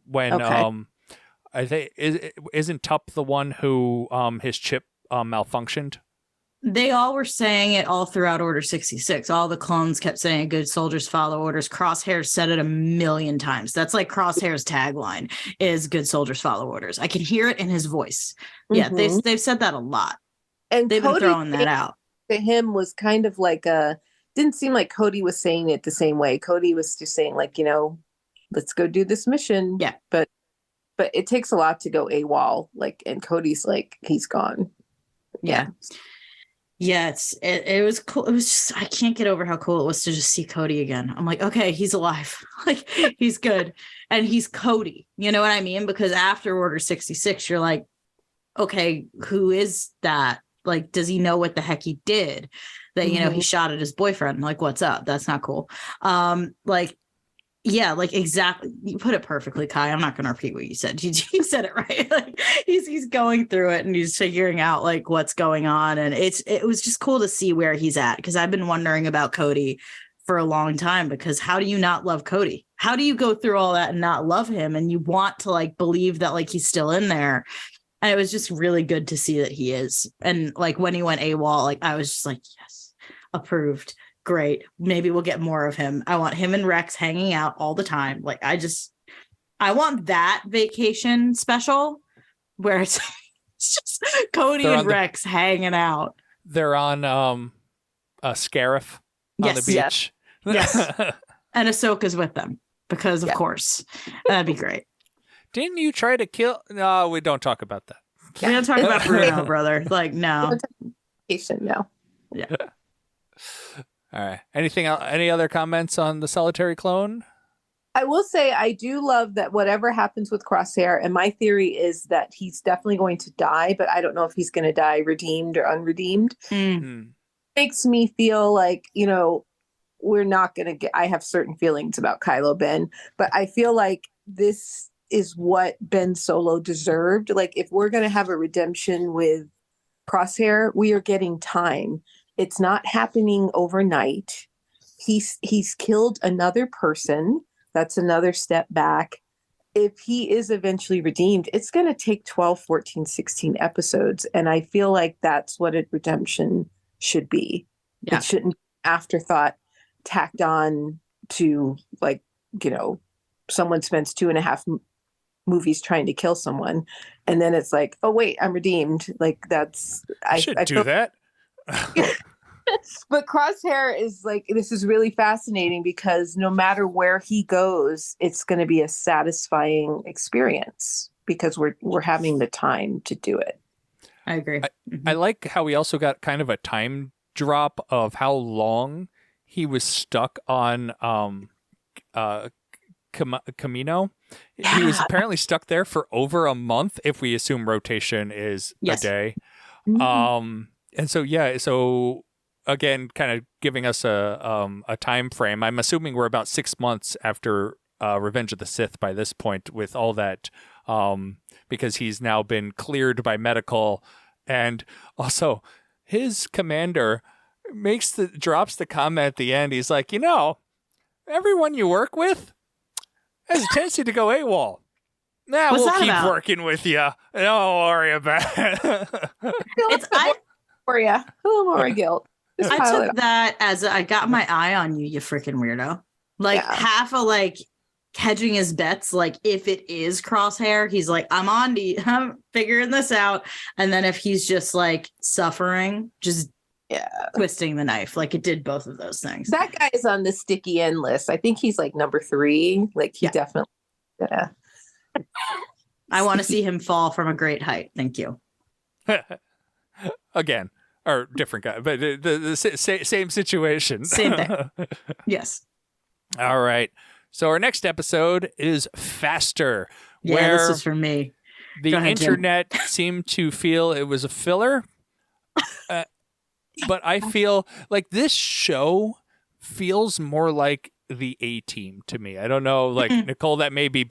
When I think isn't Tup the one who his chip malfunctioned? They all were saying it all throughout Order 66. All the clones kept saying good soldiers follow orders. Crosshair said it 1,000,000 times. That's like Crosshair's tagline is good soldiers follow orders. I can hear it in his voice. Yeah, they've said that a lot. And they've been throwing that out. To him was kind of like didn't seem like Cody was saying it the same way. Cody was just saying like, let's go do this mission. Yeah. But it takes a lot to go AWOL. Like, and Cody's like, he's gone. Yeah. Yeah, it was cool. It was just, I can't get over how cool it was to just see Cody again. I'm like, okay, he's alive. Like, he's good. And he's Cody. You know what I mean? Because after Order 66, you're like, okay, who is that? Like, does he know what the heck he did? That, he shot at his boyfriend. Like, what's up? That's not cool. Yeah, like exactly. You put it perfectly, Kai. I'm not going to repeat what you said. You said it right. Like, he's going through it and he's figuring out like what's going on, and it was just cool to see where he's at, because I've been wondering about Cody for a long time. Because how do you not love Cody? How do you go through all that and not love him? And you want to like believe that like he's still in there. And it was just really good to see that he is. And like when he went AWOL, like I was just like, yes, approved. Great. Maybe we'll get more of him. I want him and Rex hanging out all the time. Like, I want that vacation special where it's just Cody and Rex hanging out. They're on Scarif on the Yes. beach. Yes. And Ahsoka's with them because, of course, that'd be great. Didn't you try to kill? No, we don't talk about that. We don't talk about Bruno, brother. Like, no. No. Yeah. All right. Anything else? Any other comments on the solitary clone? I will say I do love that whatever happens with Crosshair, and my theory is that he's definitely going to die, but I don't know if he's going to die redeemed or unredeemed. Makes me feel like, we're not going to get, I have certain feelings about Kylo Ben, but I feel like this is what Ben Solo deserved. Like, if we're going to have a redemption with Crosshair, we are getting time. It's not happening overnight. He's killed another person. That's another step back. If he is eventually redeemed, it's going to take 12, 14, 16 episodes. And I feel like that's what a redemption should be. Yeah. It shouldn't be afterthought tacked on to, like, someone spends 2.5 movies trying to kill someone. And then it's like, oh, wait, I'm redeemed. Like, that's... I should do that. But Crosshair is like, this is really fascinating because no matter where he goes, it's going to be a satisfying experience because we're having the time to do it. I agree. I like how we also got kind of a time drop of how long he was stuck on Camino. He was apparently stuck there for over a month if we assume rotation is a day. And so again, kind of giving us a time frame. I'm assuming we're about 6 months after Revenge of the Sith by this point with all that, because he's now been cleared by medical, and also his commander drops the comment at the end. He's like, everyone you work with has a tendency to go AWOL. Nah, What's we'll that keep about? working with you. Don't worry about it. For you, a little more guilt. Just I pile it took up. that as I got my eye on you, you freaking weirdo. Like half a hedging his bets. Like, if it is Crosshair, he's like, I'm figuring this out. And then if he's just like suffering, just twisting the knife, like it did both of those things. That guy is on the sticky end list. I think he's like number 3. Like, he definitely. Yeah. I want to see him fall from a great height. Thank you. Again, or different guy, but the same situation. Same thing. Yes. All right. So our next episode is Faster. Yeah, where this is for me. The Go ahead, Jim. internet seemed to feel it was a filler. But I feel like this show feels more like the A-Team to me. I don't know, like Nicole, that may be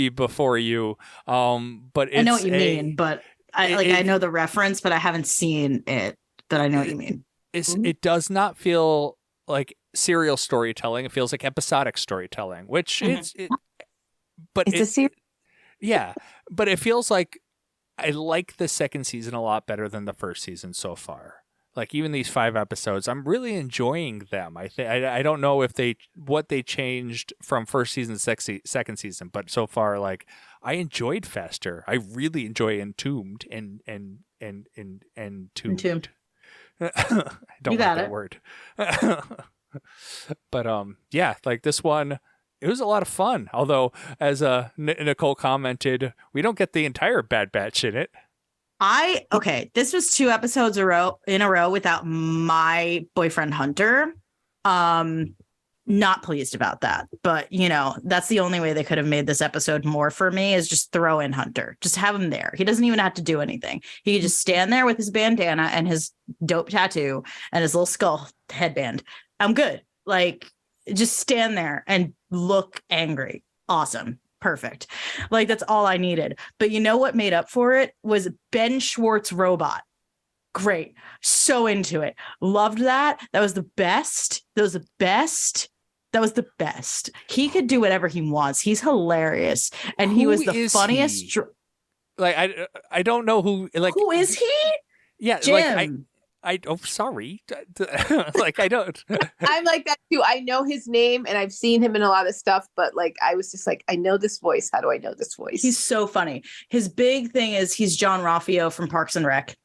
before you. But it's I know what you mean, but I know the reference, but I haven't seen it. But I know what you mean. It does not feel like serial storytelling. It feels like episodic storytelling, which it's a series. Yeah, but it feels like I like the second season a lot better than the first season so far. Like, even these 5 episodes, I'm really enjoying them. I don't know if what they changed from first season to second season, but so far, like, I enjoyed Faster. I really enjoy Entombed and Entombed. I don't like that word. But yeah, like this one, it was a lot of fun. Although, as Nicole commented, we don't get the entire Bad Batch in it. This was 2 episodes in a row without my boyfriend Hunter. Not pleased about that, but that's the only way they could have made this episode more for me, is just throw in Hunter. Just have him there. He doesn't even have to do anything. He could just stand there with his bandana and his dope tattoo and his little skull headband. I'm good. Like, just stand there and look angry. Awesome. Perfect. Like, that's all I needed. But you know what made up for it was Ben Schwartz robot. Great. So into it. Loved that. That was the best. He could do whatever he wants. He's hilarious. And he was the funniest. Like, I don't know who. Like, who is he? Yeah. Jim. Like, sorry. Like, I don't. I'm like that too. I know his name and I've seen him in a lot of stuff, but like, I was just like, I know this voice. How do I know this voice? He's so funny. His big thing is he's John Raffio from Parks and Rec.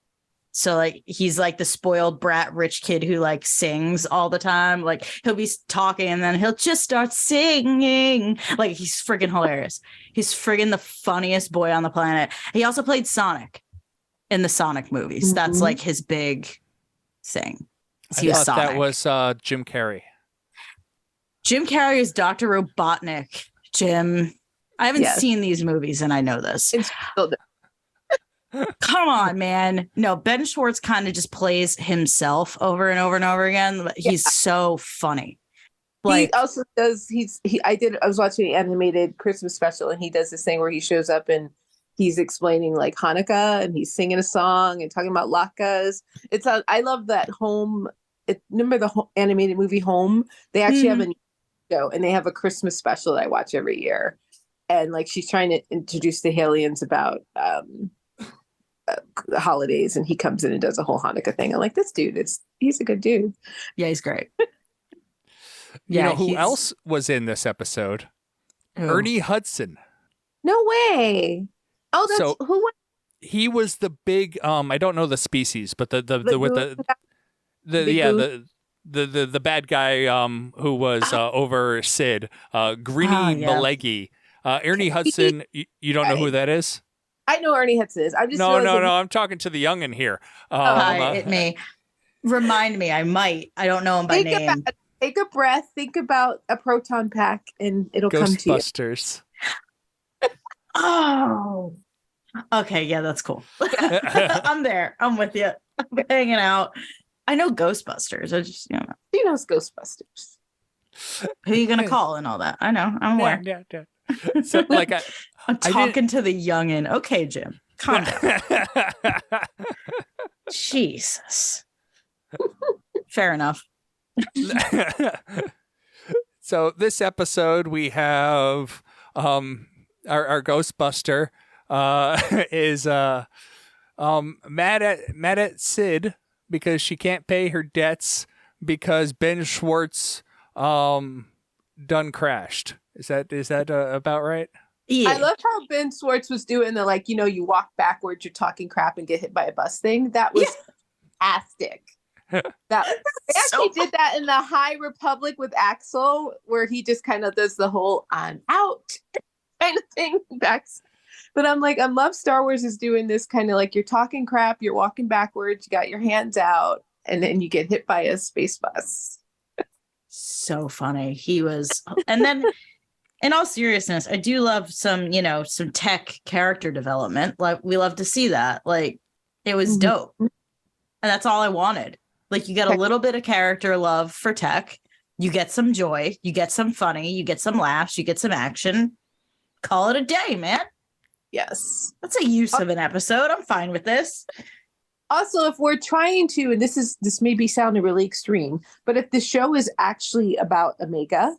So like he's like the spoiled brat rich kid who like sings all the time. Like he'll be talking and then he'll just start singing. Like he's friggin' hilarious. He's friggin' the funniest boy on the planet. He also played Sonic in the Sonic movies. That's like his big thing. I thought that was Jim Carrey. Jim Carrey is Dr. Robotnik. Jim, I haven't seen these movies and I know this. It's still Come on, man. No, Ben Schwartz kind of just plays himself over and over and over again. But he's so funny. Like, he also does. I was watching the animated Christmas special, and he does this thing where he shows up and he's explaining like Hanukkah, and he's singing a song and talking about latkes. I love that Home. Remember the animated movie Home? They actually have a show, and they have a Christmas special that I watch every year. And like she's trying to introduce the Halians about the holidays, and he comes in and does a whole Hanukkah thing. I'm like, this dude, he's a good dude. Yeah, he's great. You know who else was in this episode? Ernie Hudson. No way. Oh, that's who was he was the big I don't know the species, but the bad guy who was over Sid, Greeny Malegi. Ernie Hudson, you don't know who that is? I know Ernie Hudson is. I'm just no. I'm talking to the youngin here. It may remind me. I might. I don't know him by name. Take a breath. Think about a proton pack, and it'll come to you. Ghostbusters. Oh, okay. Yeah, that's cool. I'm there. I'm with you. I'm hanging out. I know Ghostbusters. I just She knows Ghostbusters. Who are you gonna call and all that? I know. I'm aware. Yeah. So like I'm talking to the youngin. Okay, Jim, calm down. Jesus. Fair enough. So this episode we have our Ghostbuster is mad at Sid because she can't pay her debts because Ben Schwartz done crashed. Is that about right? Yeah. I love how Ben Schwartz was doing the you walk backwards, you're talking crap and get hit by a bus thing. That was fantastic. They actually did that in the High Republic with Axel, where he just kind of does the whole "I'm out" kind of thing. But I love Star Wars is doing this kind of like you're talking crap, you're walking backwards, you got your hands out, and then you get hit by a space bus. So funny. He was, and then in all seriousness, I do love some tech character development. Like we love to see that. Like it was dope. And that's all I wanted. Like you get a little bit of character love for tech. You get some joy. You get some funny. You get some laughs. You get some action. Call it a day, man. Yes. That's a use of an episode. I'm fine with this. Also, if we're trying to, and this may be sounding really extreme, but if the show is actually about Omega,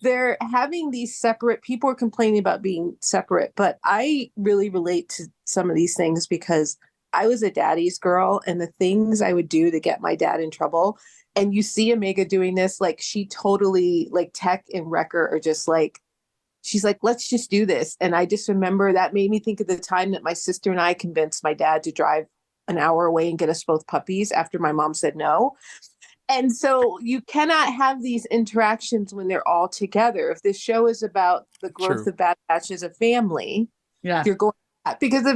they're having these separate, people are complaining about being separate, but I really relate to some of these things because I was a daddy's girl, and the things I would do to get my dad in trouble. And you see Omega doing this, like she totally, like Tech and Wrecker are just like, she's like, let's just do this. And I just remember that made me think of the time that my sister and I convinced my dad to drive an hour away and get us both puppies after my mom said no. And so you cannot have these interactions when they're all together. If this show is about the growth of Bad Batch as a family, you're going because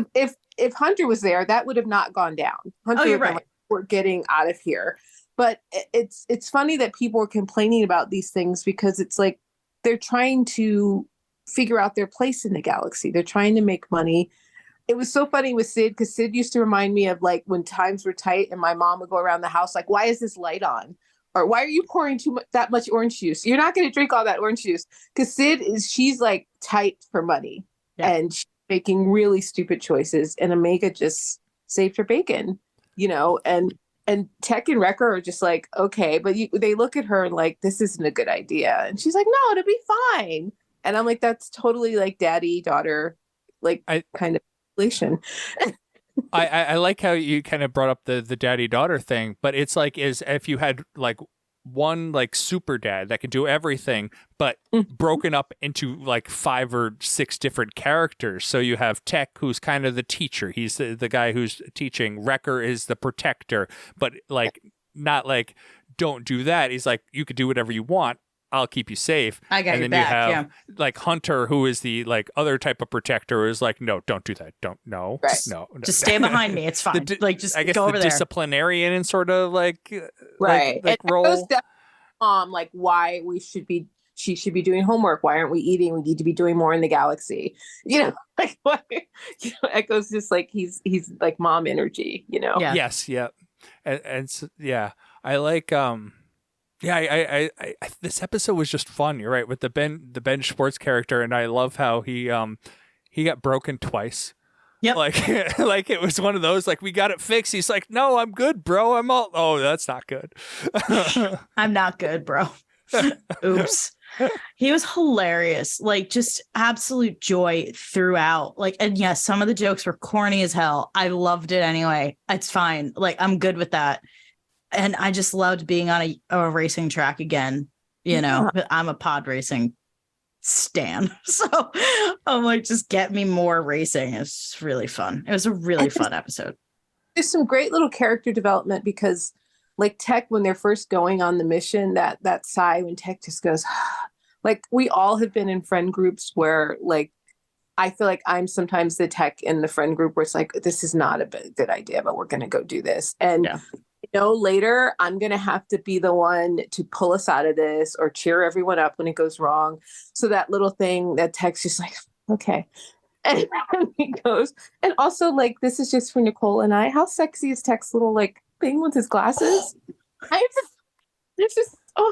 if Hunter was there, that would have not gone down. Hunter you're right. We're getting out of here. But it's funny that people are complaining about these things because it's like they're trying to figure out their place in the galaxy. They're trying to make money. It was so funny with Sid because Sid used to remind me of like when times were tight and my mom would go around the house like, why is this light on? Or why are you pouring that much orange juice? You're not going to drink all that orange juice. Because she's like tight for money and she's making really stupid choices. And Omega just saved her bacon, and Tech and Wrecker are just like, okay, but they look at her and like, this isn't a good idea. And she's like, no, it'll be fine. And I'm like, that's totally like daddy, daughter, kind of relation. I like how you kind of brought up the daddy daughter thing, but it's like is if you had like one like super dad that can do everything, but broken up into like 5 or 6 different characters. So you have Tech, who's kind of the teacher. He's the guy who's teaching. Wrecker is the protector, but like not like don't do that. He's like, you could do whatever you want. I'll keep you safe. I got and your then back, you have like Hunter, who is the like other type of protector, who is like, no, don't do that. Don't no, Right. no. Just stay behind me. It's fine. Like just I guess go the over there. disciplinarian and sort of like Right. like and role. Echo's definitely like why she should be doing homework. Why aren't we eating? We need to be doing more in the galaxy. Like what? Echo's just like he's like mom energy. Yeah. Yes, yeah, and so, yeah, I like yeah, I this episode was just fun. You're right with the Ben Schwartz character, and I love how he got broken twice. Yep. Like like it was one of those like we got it fixed. He's like, no, I'm good, bro. I'm all. Oh, that's not good. I'm not good, bro. Oops. He was hilarious. Like just absolute joy throughout. Like, and yes, some of the jokes were corny as hell. I loved it anyway. It's fine. Like I'm good with that. And I just loved being on a racing track again. I'm a pod racing stan. So I'm like, just get me more racing. It's really fun. It was a really fun episode. There's some great little character development because like Tech, when they're first going on the mission, that sigh when Tech just goes, like we all have been in friend groups where like, I feel like I'm sometimes the Tech in the friend group where it's like, this is not a good idea, but we're going to go do this. And later I'm going to have to be the one to pull us out of this or cheer everyone up when it goes wrong. So that little thing that Tech's just like, okay. And he goes, and also like, this is just for Nicole and I. How sexy is Tech's little like thing with his glasses?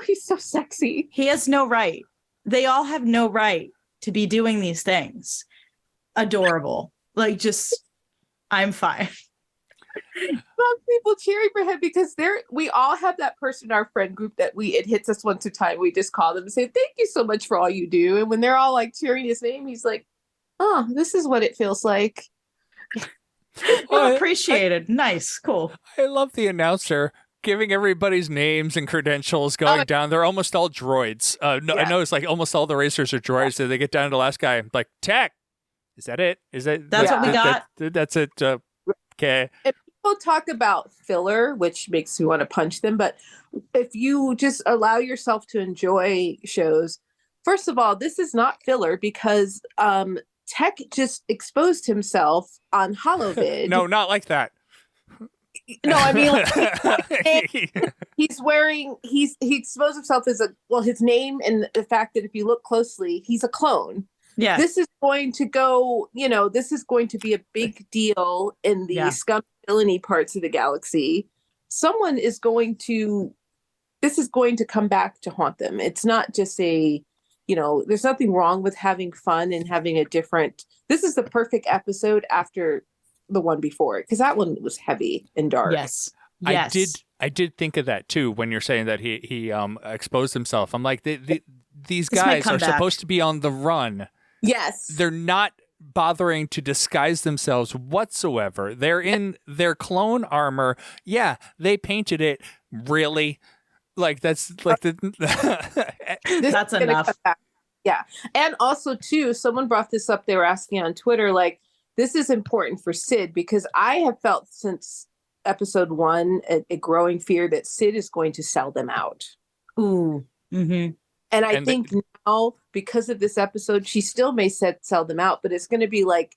He's so sexy. He has no right. They all have no right to be doing these things. Adorable. Like just, I'm fine. Some people cheering for him because we all have that person in our friend group that it hits us once a time. We just call them and say, thank you so much for all you do. And when they're all like cheering his name, he's like, oh, this is what it feels like. Well, appreciated. Nice. Cool. I love the announcer giving everybody's names and credentials going down. They're almost all droids. I know it's like almost all the racers are droids. So they get down to the last guy, like, Tech. Is that it? Is that that's what we got? That's it. Okay. And people talk about filler, which makes me want to punch them. But if you just allow yourself to enjoy shows, first of all, this is not filler because Tech just exposed himself on HoloVid. No, not like that. No, I mean, like, he exposed himself as his name and the fact that if you look closely, he's a clone. Yeah. This is going to go, this is going to be a big deal in the scum villainy parts of the galaxy. This is going to come back to haunt them. It's not just there's nothing wrong with having fun and having this is the perfect episode after the one before it, because that one was heavy and dark. Yes. I did think of that too when you're saying that he exposed himself. I'm like, these guys are supposed to be on the run. Yes. They're not bothering to disguise themselves whatsoever. They're in their clone armor. Yeah, they painted it. Really? Like that's like that's enough. Yeah. And also too, someone brought this up. They were asking on Twitter, like, this is important for Sid because I have felt since episode 1 a growing fear that Sid is going to sell them out. Ooh. Mm-hmm. And I think now, because of this episode, she still may sell them out, but it's going to be like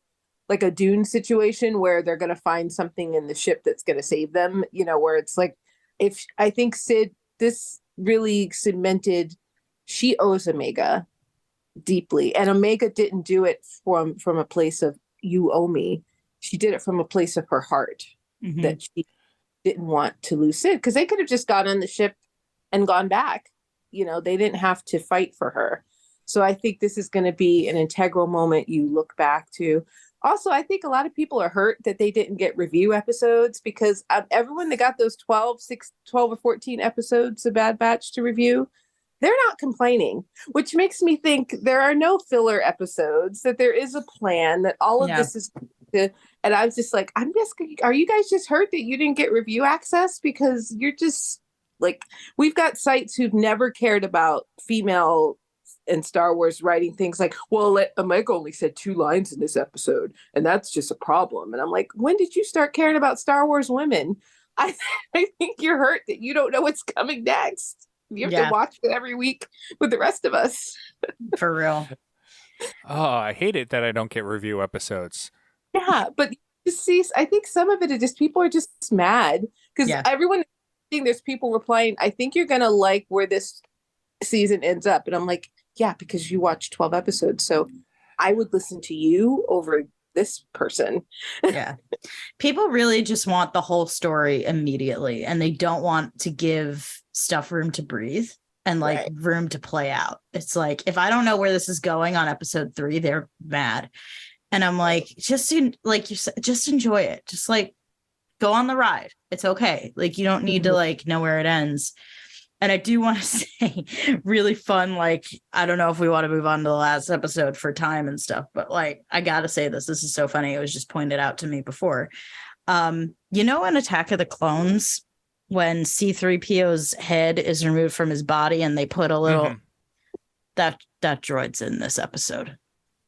a Dune situation where they're going to find something in the ship that's going to save them, where it's like, I think Sid, this really cemented, she owes Omega deeply. And Omega didn't do it from a place of, you owe me. She did it from a place of her heart, that she didn't want to lose Sid, because they could have just got on the ship and gone back. They didn't have to fight for her. So I think this is going to be an integral moment you look back to. Also, I think a lot of people are hurt that they didn't get review episodes, because everyone that got those 12 or 14 episodes of Bad Batch to review, they're not complaining, which makes me think there are no filler episodes, that there is a plan, that all of this is and I was just like, are you guys just hurt that you didn't get review access? Because you're just Like, we've got sites who've never cared about female and Star Wars writing things like, well, Mike only said 2 lines in this episode, and that's just a problem. And I'm like, when did you start caring about Star Wars women? I, I think you're hurt that you don't know what's coming next. You have to watch it every week with the rest of us. For real. Oh, I hate it that I don't get review episodes. Yeah, but you see, I think some of it is just people are just mad because everyone, there's people replying, I think you're going to like where this season ends up. And I'm like, yeah, because you watched 12 episodes. So I would listen to you over this person. Yeah. People really just want the whole story immediately, and they don't want to give stuff room to breathe and like room to play out. It's like, if I don't know where this is going on episode 3, they're mad. And I'm like, just enjoy it. Just like go on the ride. It's okay. Like, you don't need to like know where it ends. And I do want to say really fun, like, I don't know if we want to move on to the last episode for time and stuff, but like, I got to say this is so funny. It was just pointed out to me before. In Attack of the Clones, when C-3PO's head is removed from his body and they put a little, that droid's in this episode.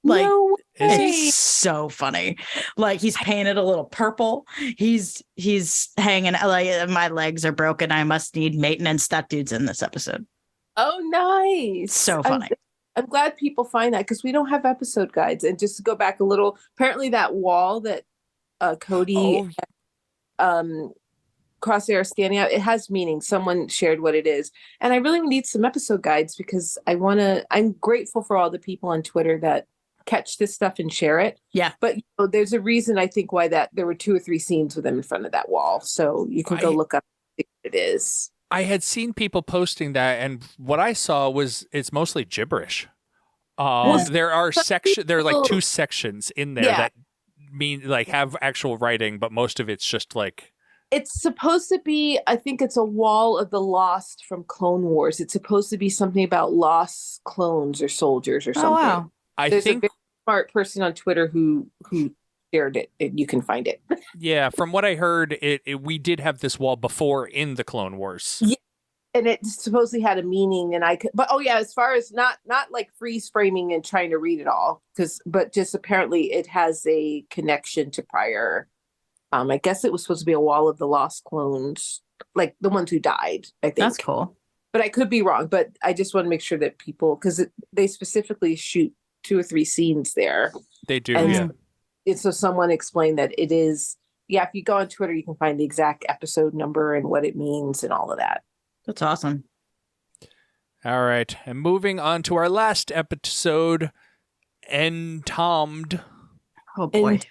Like, no it's so funny. Like, he's painted a little purple. He's hanging like, my legs are broken. I must need maintenance. That dude's in this episode. Oh, nice. So funny. I'm glad people find that because we don't have episode guides. And just to go back a little, apparently that wall that Cody Crosshair is scanning out, it has meaning. Someone shared what it is. And I really need some episode guides because I'm grateful for all the people on Twitter that catch this stuff and share it. Yeah. But there's a reason, I think, why there were 2 or 3 scenes with him in front of that wall. So you can go look up what it is. I had seen people posting that, and what I saw was it's mostly gibberish. There are like 2 sections in there that mean like have actual writing, but most of it's just like, it's supposed to be, I think it's a wall of the lost from Clone Wars. It's supposed to be something about lost clones or soldiers or something. Oh, wow. There's a very smart person on Twitter who shared it. You can find it. Yeah, from what I heard, we did have this wall before in the Clone Wars. Yeah, and it supposedly had a meaning, and as far as not like freeze framing and trying to read it all, but just apparently it has a connection to prior. I guess it was supposed to be a wall of the lost clones, like the ones who died. I think that's cool, but I could be wrong. But I just want to make sure that people, because they specifically shoot 2 or 3 scenes there. They do, And so someone explained that it is, if you go on Twitter, you can find the exact episode number and what it means and all of that. That's awesome. All right. And moving on to our last episode, Entombed. Oh, boy.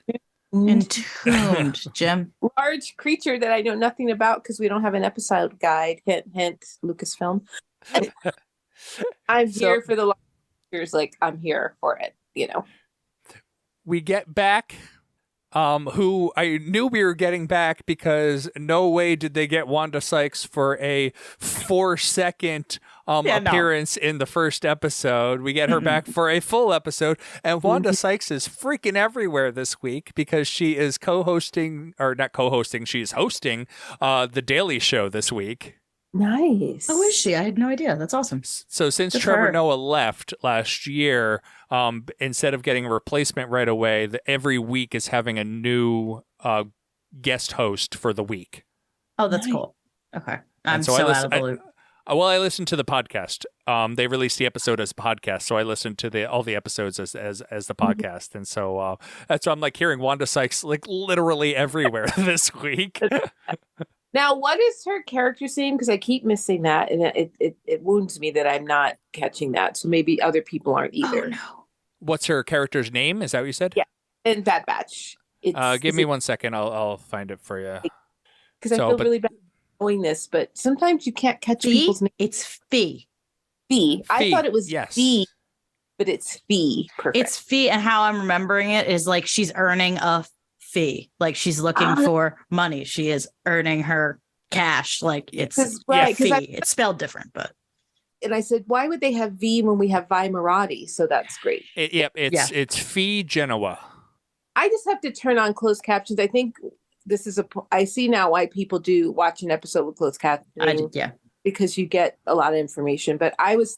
Entombed, Jim. Large creature that I know nothing about because we don't have an episode guide. Hint, hint, Lucasfilm. I'm here for the large creatures. Like, I'm here for it, We get back, who I knew we were getting back because no way did they get Wanda Sykes for a 4-second appearance in the first episode. We get her back for a full episode, and Wanda Sykes is freaking everywhere this week because she is she's hosting The Daily Show this week. Nice. Oh, is she? I had no idea. That's awesome. So since Trevor Noah left last year, instead of getting a replacement right away, every week is having a new guest host for the week. Oh, that's cool. Okay. I'm so out of the loop. I listened to the podcast. They released the episode as a podcast, so I listened to all the episodes as the podcast, and so that's why I'm like hearing Wanda Sykes like literally everywhere this week. Now, what is her character's name? Because I keep missing that, and it wounds me that I'm not catching that. So maybe other people aren't either. Oh, no. What's her character's name? Is that what you said? Yeah, in Bad Batch. Give me 1 second. I'll find it for you. Because I feel really bad knowing this, but sometimes you can't catch people's names. It's Fee. Fee. I thought it was Fee, but it's Fee. Perfect. It's Fee, and how I'm remembering it is like she's earning a fee, like she's looking for money. She is earning her cash. Like it's fee. It's spelled different, but. And I said, why would they have V when we have Vi Marati? So that's great. It's Fee Genoa. I just have to turn on closed captions. I think this is I see now why people do watch an episode with closed captions. because you get a lot of information. But I was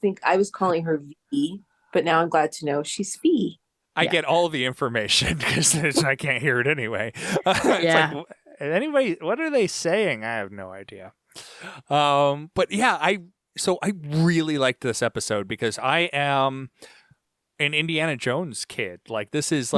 calling her V, but now I'm glad to know she's Fee. I Yeah. get all the information because I can't hear it anyway. It's Yeah. like, anybody, what are they saying? I have no idea. But yeah, I really liked this episode because I am an Indiana Jones kid. Like this is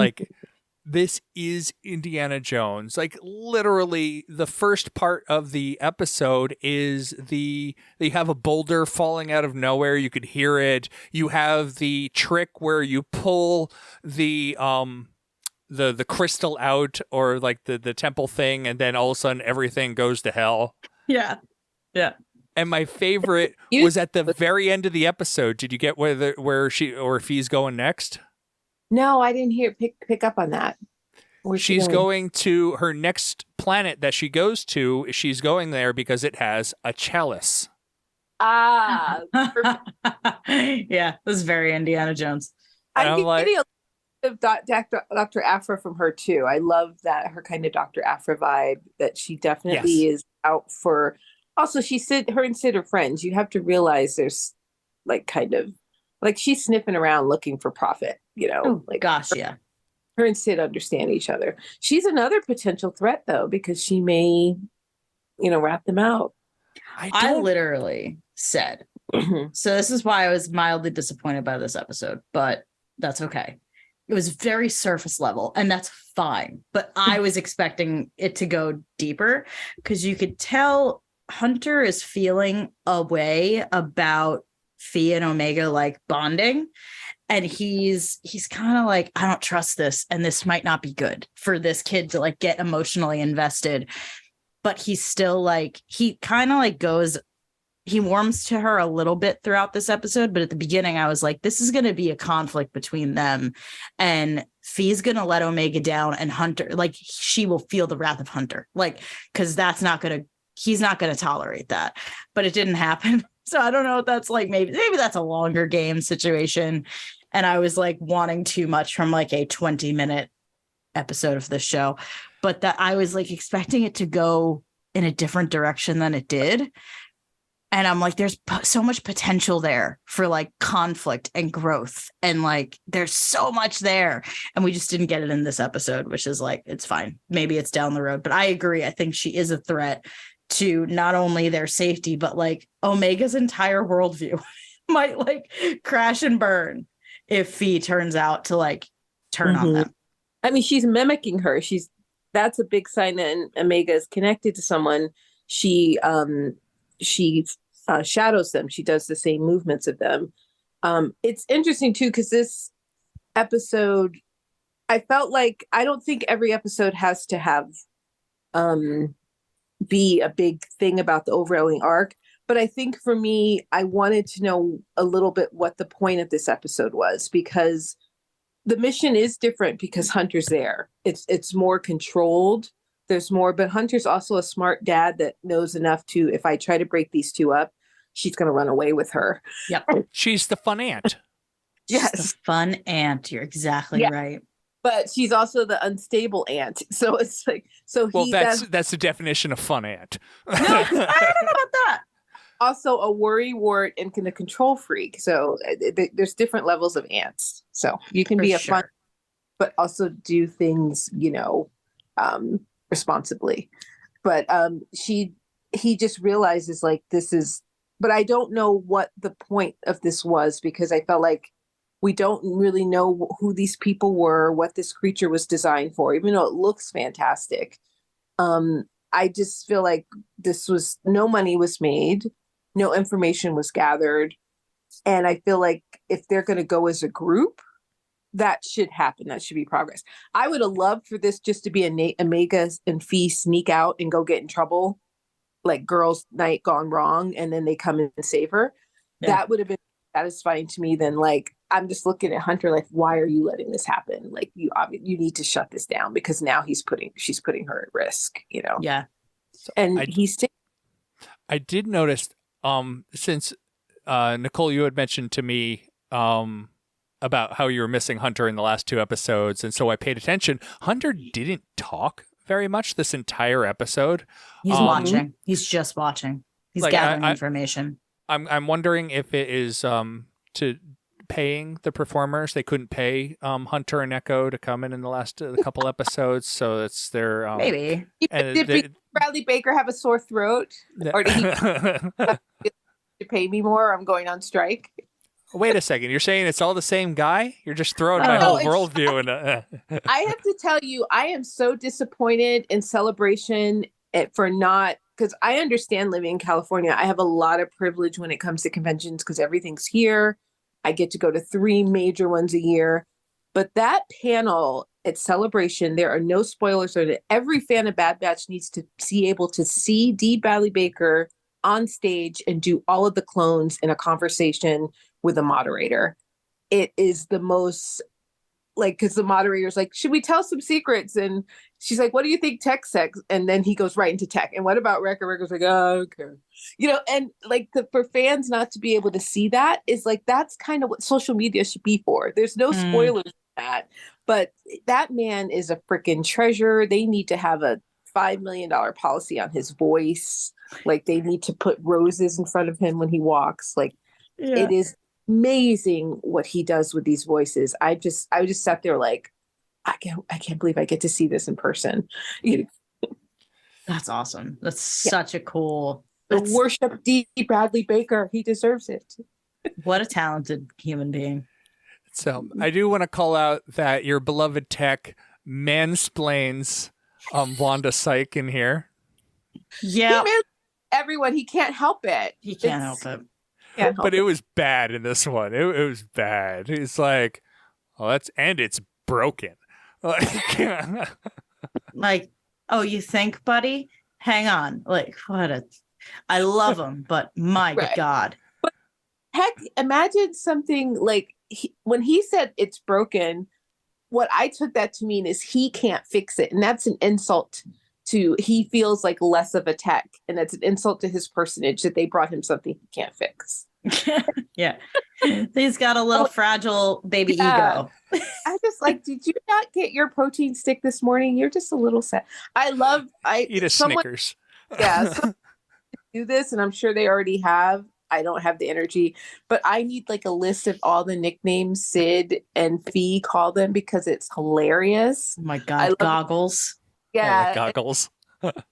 Indiana Jones. Like literally the first part of the episode is they have a boulder falling out of nowhere. You could hear it. You have the trick where you pull the crystal out, or like the temple thing, and then all of a sudden everything goes to hell. Yeah. Yeah. And my favorite was at the very end of the episode. Did you get where she or Fee's going next? No, I didn't pick up on that. Where's she She's going to her next planet that she goes to. She's going there because it has a chalice. Ah, Yeah, this is very Indiana Jones. And I'm I'm like- getting a of Dr. Afra from her too. I love that, her kind of Dr. Afra vibe, that she definitely is out for. Also, her and Sid are friends. You have to realize there's like kind of like she's sniffing around looking for profit, Oh, like gosh, yeah. her and Sid understand each other. She's another potential threat though, because she may, rat them out. I literally said, so this is why I was mildly disappointed by this episode, but that's okay. It was very surface level, and that's fine. But I was expecting it to go deeper because you could tell Hunter is feeling a way about Fee and Omega like bonding. And he's kind of like, I don't trust this, and this might not be good for this kid to like get emotionally invested. But he's still like, he kind of like he warms to her a little bit throughout this episode. But at the beginning, I was like, this is going to be a conflict between them, and Fee's going to let Omega down, and Hunter, like, she will feel the wrath of Hunter, like, because he's not going to tolerate that. But it didn't happen. So I don't know if that's like, maybe that's a longer game situation. And I was like wanting too much from like a 20-minute episode of this show, but that I was like expecting it to go in a different direction than it did. And I'm like, there's so much potential there for like conflict and growth. And like, there's so much there. And we just didn't get it in this episode, which is like, it's fine. Maybe it's down the road, but I agree. I think she is a threat to not only their safety, but like Omega's entire worldview might like crash and burn if Fee turns out to like turn on them. I mean, she's mimicking her. That's a big sign that Omega is connected to someone. She shadows them. She does the same movements of them. It's interesting too, because this episode, I felt like, I don't think every episode has to have be a big thing about the overarching arc. But I think for me, I wanted to know a little bit what the point of this episode was, because the mission is different because Hunter's there. It's more controlled. There's more, but Hunter's also a smart dad that knows enough to, if I try to break these two up, she's going to run away with her. Yep. She's the fun aunt. Yes. She's the fun aunt. You're exactly right. But she's also the unstable aunt. So it's like, that's the definition of fun aunt. No, I don't know about that. Also a worry wart and a control freak. So there's different levels of ants. So you can be a fun, but also do things, responsibly. But he just realizes like this is, but I don't know what the point of this was, because I felt like we don't really know who these people were, what this creature was designed for, even though it looks fantastic. I just feel like no money was made, no information was gathered. And I feel like if they're going to go as a group, that should happen. That should be progress. I would have loved for this just to be Omega and Fee sneak out and go get in trouble, like girls' night gone wrong, and then they come in and save her. Yeah. That would have been satisfying to me than like, I'm just looking at Hunter like, why are you letting this happen? Like you need to shut this down, because now she's putting her at risk, Yeah. And I did notice, since Nicole, you had mentioned to me about how you were missing Hunter in the last two episodes, and so I paid attention. Hunter didn't talk very much this entire episode. He's watching. He's just watching. He's Like, gathering information. I'm wondering if it is to paying the performers. They couldn't pay Hunter and Echo to come in the last couple episodes, so it's their Maybe. and Did Bradley Baker have a sore throat, or did he have to pay me more? I'm going on strike. Wait a second. You're saying it's all the same guy? You're just throwing my Oh. whole No, worldview in. I have to tell you, I am so disappointed in Celebration for not, because I understand living in California. I have a lot of privilege when it comes to conventions because everything's here. I get to go to 3 major ones a year. But that panel at Celebration, there are no spoilers on it. Every fan of Bad Batch needs to be able to see Dee Bradley Baker on stage and do all of the clones in a conversation with a moderator. It is the most, like, because the moderator's like, should we tell some secrets? And she's like, what do you think tech sex? And then he goes right into tech. And what about Wrecker? Wrecker's like, oh, okay. And like for fans not to be able to see that is like, that's kind of what social media should be for. There's no spoilers in that. But that man is a freaking treasure. They need to have a $5 million policy on his voice. Like they need to put roses in front of him when he walks. Like it is amazing what he does with these voices. I just sat there like, I can't believe I get to see this in person. That's awesome. That's such a cool. Worship D. Bradley Baker. He deserves it. What a talented human being. So I do want to call out that your beloved tech mansplains Wanda Syke in here. Yeah. Everyone, he can't help it. He can't help it. Can't help But it was bad in this one. It was bad. It's like, oh, it's broken. Like, oh, you think, buddy? Hang on. Like, I love him, but my Right. God. But heck, imagine something like when he said it's broken, what I took that to mean is he can't fix it. And that's an insult to, he feels like less of a tech. And that's an insult to his personage that they brought him something he can't fix. Yeah. He's got a little fragile baby Yeah. ego. I just like, did you not get your protein stick this morning? You're just a little sad. Eat a Snickers. Yeah. Do this, and I'm sure they already have. I don't have the energy, but I need like a list of all the nicknames Sid and Fee call them because it's hilarious. Oh my God. Goggles. Yeah. Goggles.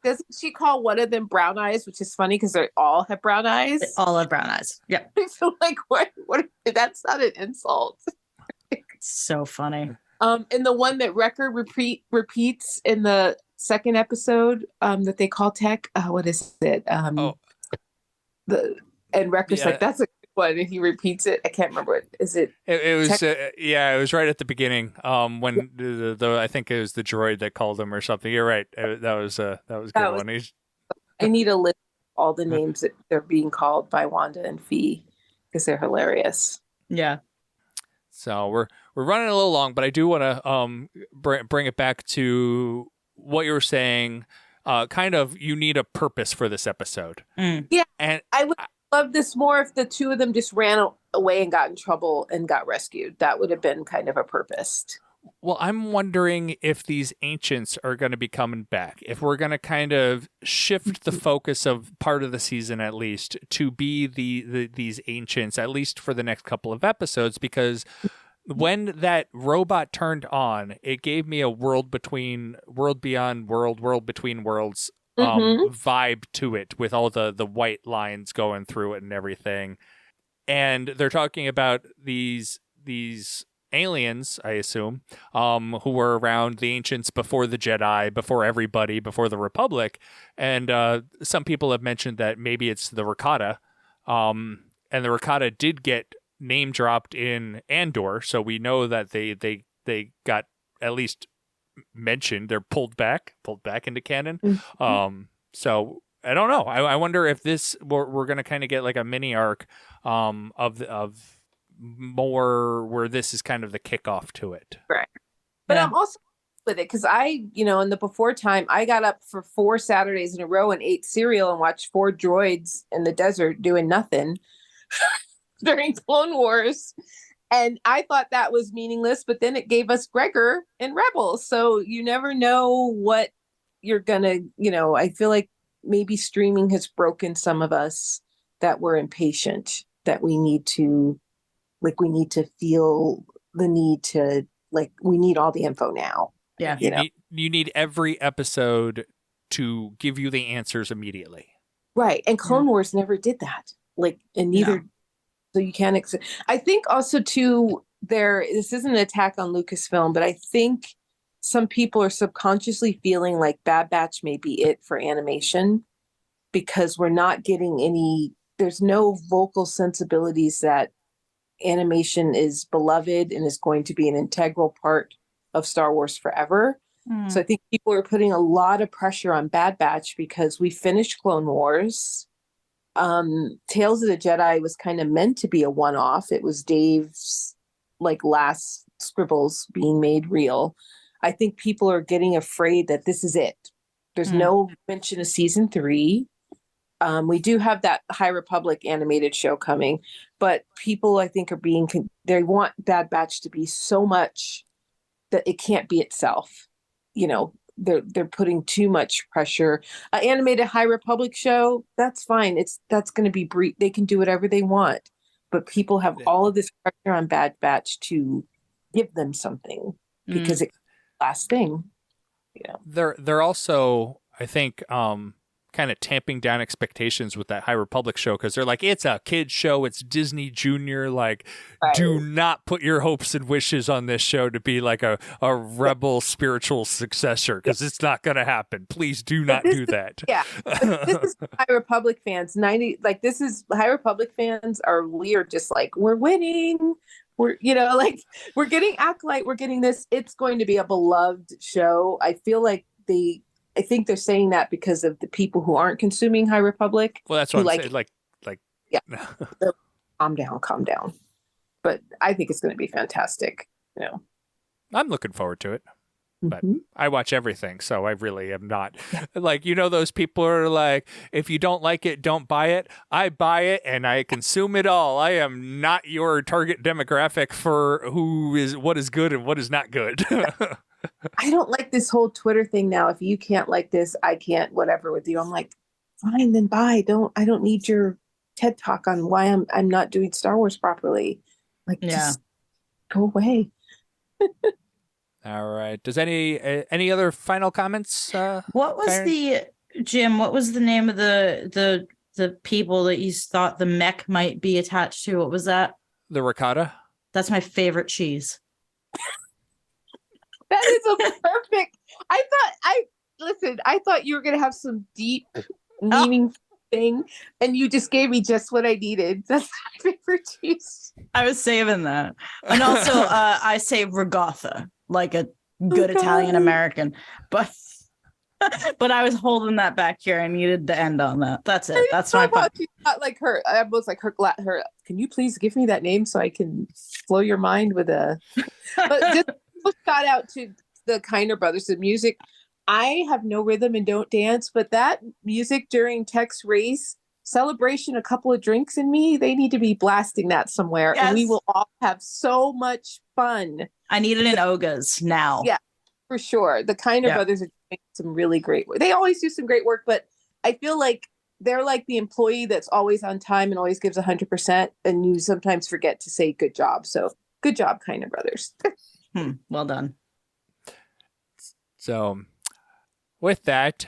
Doesn't she call one of them Brown Eyes, which is funny because they all have brown eyes? They all have brown eyes. Yeah. So like, what? That's not an insult. So funny. And the one that Wrecker repeats in the second episode, that they call Tech. What is it? And Wrecker's like, that's a good one, and he repeats it. I can't remember it. Is it? It was it was right at the beginning. When the I think it was the droid that called him or something. You're right. That was a good one. I need a list of all the names that they're being called by Wanda and Fee because they're hilarious. Yeah. So we're running a little long, but I do want to bring it back to what you were saying. Kind of, you need a purpose for this episode. Yeah, and I would love this more if the two of them just ran away and got in trouble and got rescued. That would have been kind of a purpose. Well, I'm wondering if these ancients are going to be coming back. If we're going to kind of shift the focus of part of the season, at least, to be these ancients, at least for the next couple of episodes, because when that robot turned on, it gave me a world between worlds vibe to it, with all the white lines going through it and everything. And they're talking about these aliens, I assume, who were around the ancients before the Jedi, before everybody, before the Republic. And some people have mentioned that maybe it's the Rakata. And the Rakata did get name dropped in Andor, so we know that they got at least mentioned. They're pulled back into canon. So I don't know. I wonder if we're going to kind of get like a mini arc of more where this is kind of the kickoff to it. Right. But I'm also with it because in the before time, I got up for 4 Saturdays in a row and ate cereal and watched 4 droids in the desert doing nothing during Clone Wars. And I thought that was meaningless, but then it gave us Gregor and Rebels. So you never know what you're gonna, I feel like maybe streaming has broken some of us that we're impatient, that we need to feel the need to, like, we need all the info now. Yeah. You need every episode to give you the answers immediately. Right. And Clone Wars never did that. Like, and neither. No. So you can't. I think also too, this isn't an attack on Lucasfilm, but I think some people are subconsciously feeling like Bad Batch may be it for animation, because we're not getting there's no vocal sensibilities that animation is beloved and is going to be an integral part of Star Wars forever. So I think people are putting a lot of pressure on Bad Batch because we finished Clone Wars. Tales of the Jedi was kind of meant to be a one-off. It was Dave's like last scribbles being made real. I think people are getting afraid that this is it. There's no mention of season 3. We do have that High Republic animated show coming, but people, I think, they want Bad Batch to be so much that it can't be itself. You know, they're putting too much pressure. An animated High Republic show, that's fine. That's going to be they can do whatever they want, but people have all of this pressure on Bad Batch to give them something because it's the last thing. Yeah, They're also, I think, kind of tamping down expectations with that High Republic show, because they're like, it's a kid's show, it's Disney Junior, like, do not put your hopes and wishes on this show to be like a Rebel spiritual successor, because it's not going to happen. Please do not do that. Yeah, this is High Republic fans. This is High Republic fans we are just like, we're winning. We're we're getting Acolyte, we're getting this. It's going to be a beloved show. I feel like I think they're saying that because of the people who aren't consuming High Republic. Well, that's what I'm saying. Like, yeah. Calm down. But I think it's going to be fantastic. I'm looking forward to it. But I watch everything, so I really am not. Like, those people are like, if you don't like it, don't buy it. I buy it and I consume it all. I am not your target demographic for what is good and what is not good. I don't like this whole Twitter thing now. If you can't like this, I can't whatever with you. I'm like, fine, then buy. I don't need your TED talk on why I'm not doing Star Wars properly. Like, just go away. All right. Does any other final comments? What was Karen? Jim? What was the name of the people that you thought the mech might be attached to? What was that? The ricotta. That's my favorite cheese. That is a perfect. I thought you were going to have some deep meaning thing, and you just gave me just what I needed. That's my favorite cheese. I was saving that. And also, I say Regatha, like a good Italian American, but I was holding that back here. I needed the end on that. That's it. That's my point. Not like her. I was like her. Can you please give me that name so I can blow your mind with a? But just shout out to the Kiner brothers. The music. I have no rhythm and don't dance, but that music during Tech's race celebration, a couple of drinks in me, they need to be blasting that somewhere, and we will all have so much fun. I need it in Ogas now. Yeah, for sure. The Kiner brothers are doing some really great work. They always do some great work, but I feel like they're like the employee that's always on time and always gives 100%, and you sometimes forget to say good job. So good job, Kiner brothers. Well done. So with that,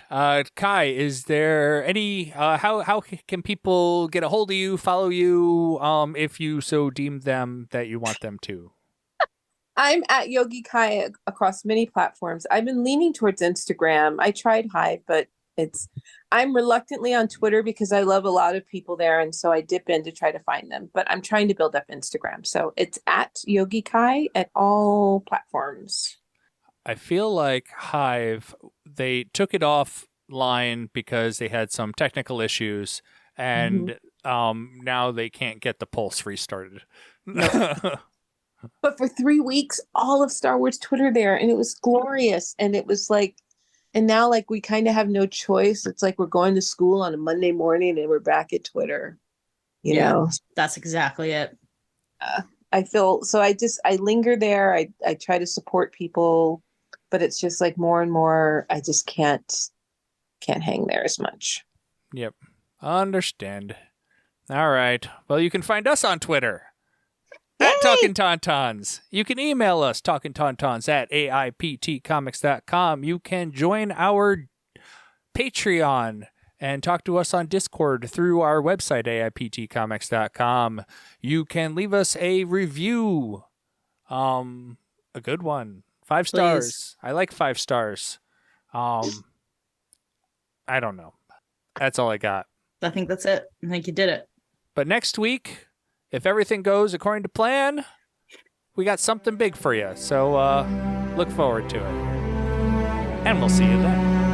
Kai, is there any how can people get a hold of you, follow you, if you so deem them that you want them to? I'm at Yogi Kai across many platforms. I've been leaning towards Instagram. I tried Hive, but I'm reluctantly on Twitter because I love a lot of people there, and so I dip in to try to find them. But I'm trying to build up Instagram, so it's at Yogi Kai at all platforms. I feel like Hive, they took it offline because they had some technical issues, and now they can't get the Pulse restarted. But for 3 weeks, all of Star Wars Twitter there, and it was glorious. And it was like, and now like we kind of have no choice. It's like we're going to school on a Monday morning and we're back at Twitter. You know, that's exactly it. I feel so. I linger there. I try to support people, but it's just like more and more. I just can't hang there as much. Yep. Understand. All right. Well, you can find us on Twitter at Talkin Tauntauns. You can email us, talkintauntauns at aiptcomics.com. You can join our Patreon and talk to us on Discord through our website, aiptcomics.com. You can leave us a review, a good one. 5 stars. Please. I like 5 stars. I don't know. That's all I got. I think that's it. I think you did it. But next week, if everything goes according to plan, we got something big for you. So look forward to it. And we'll see you then.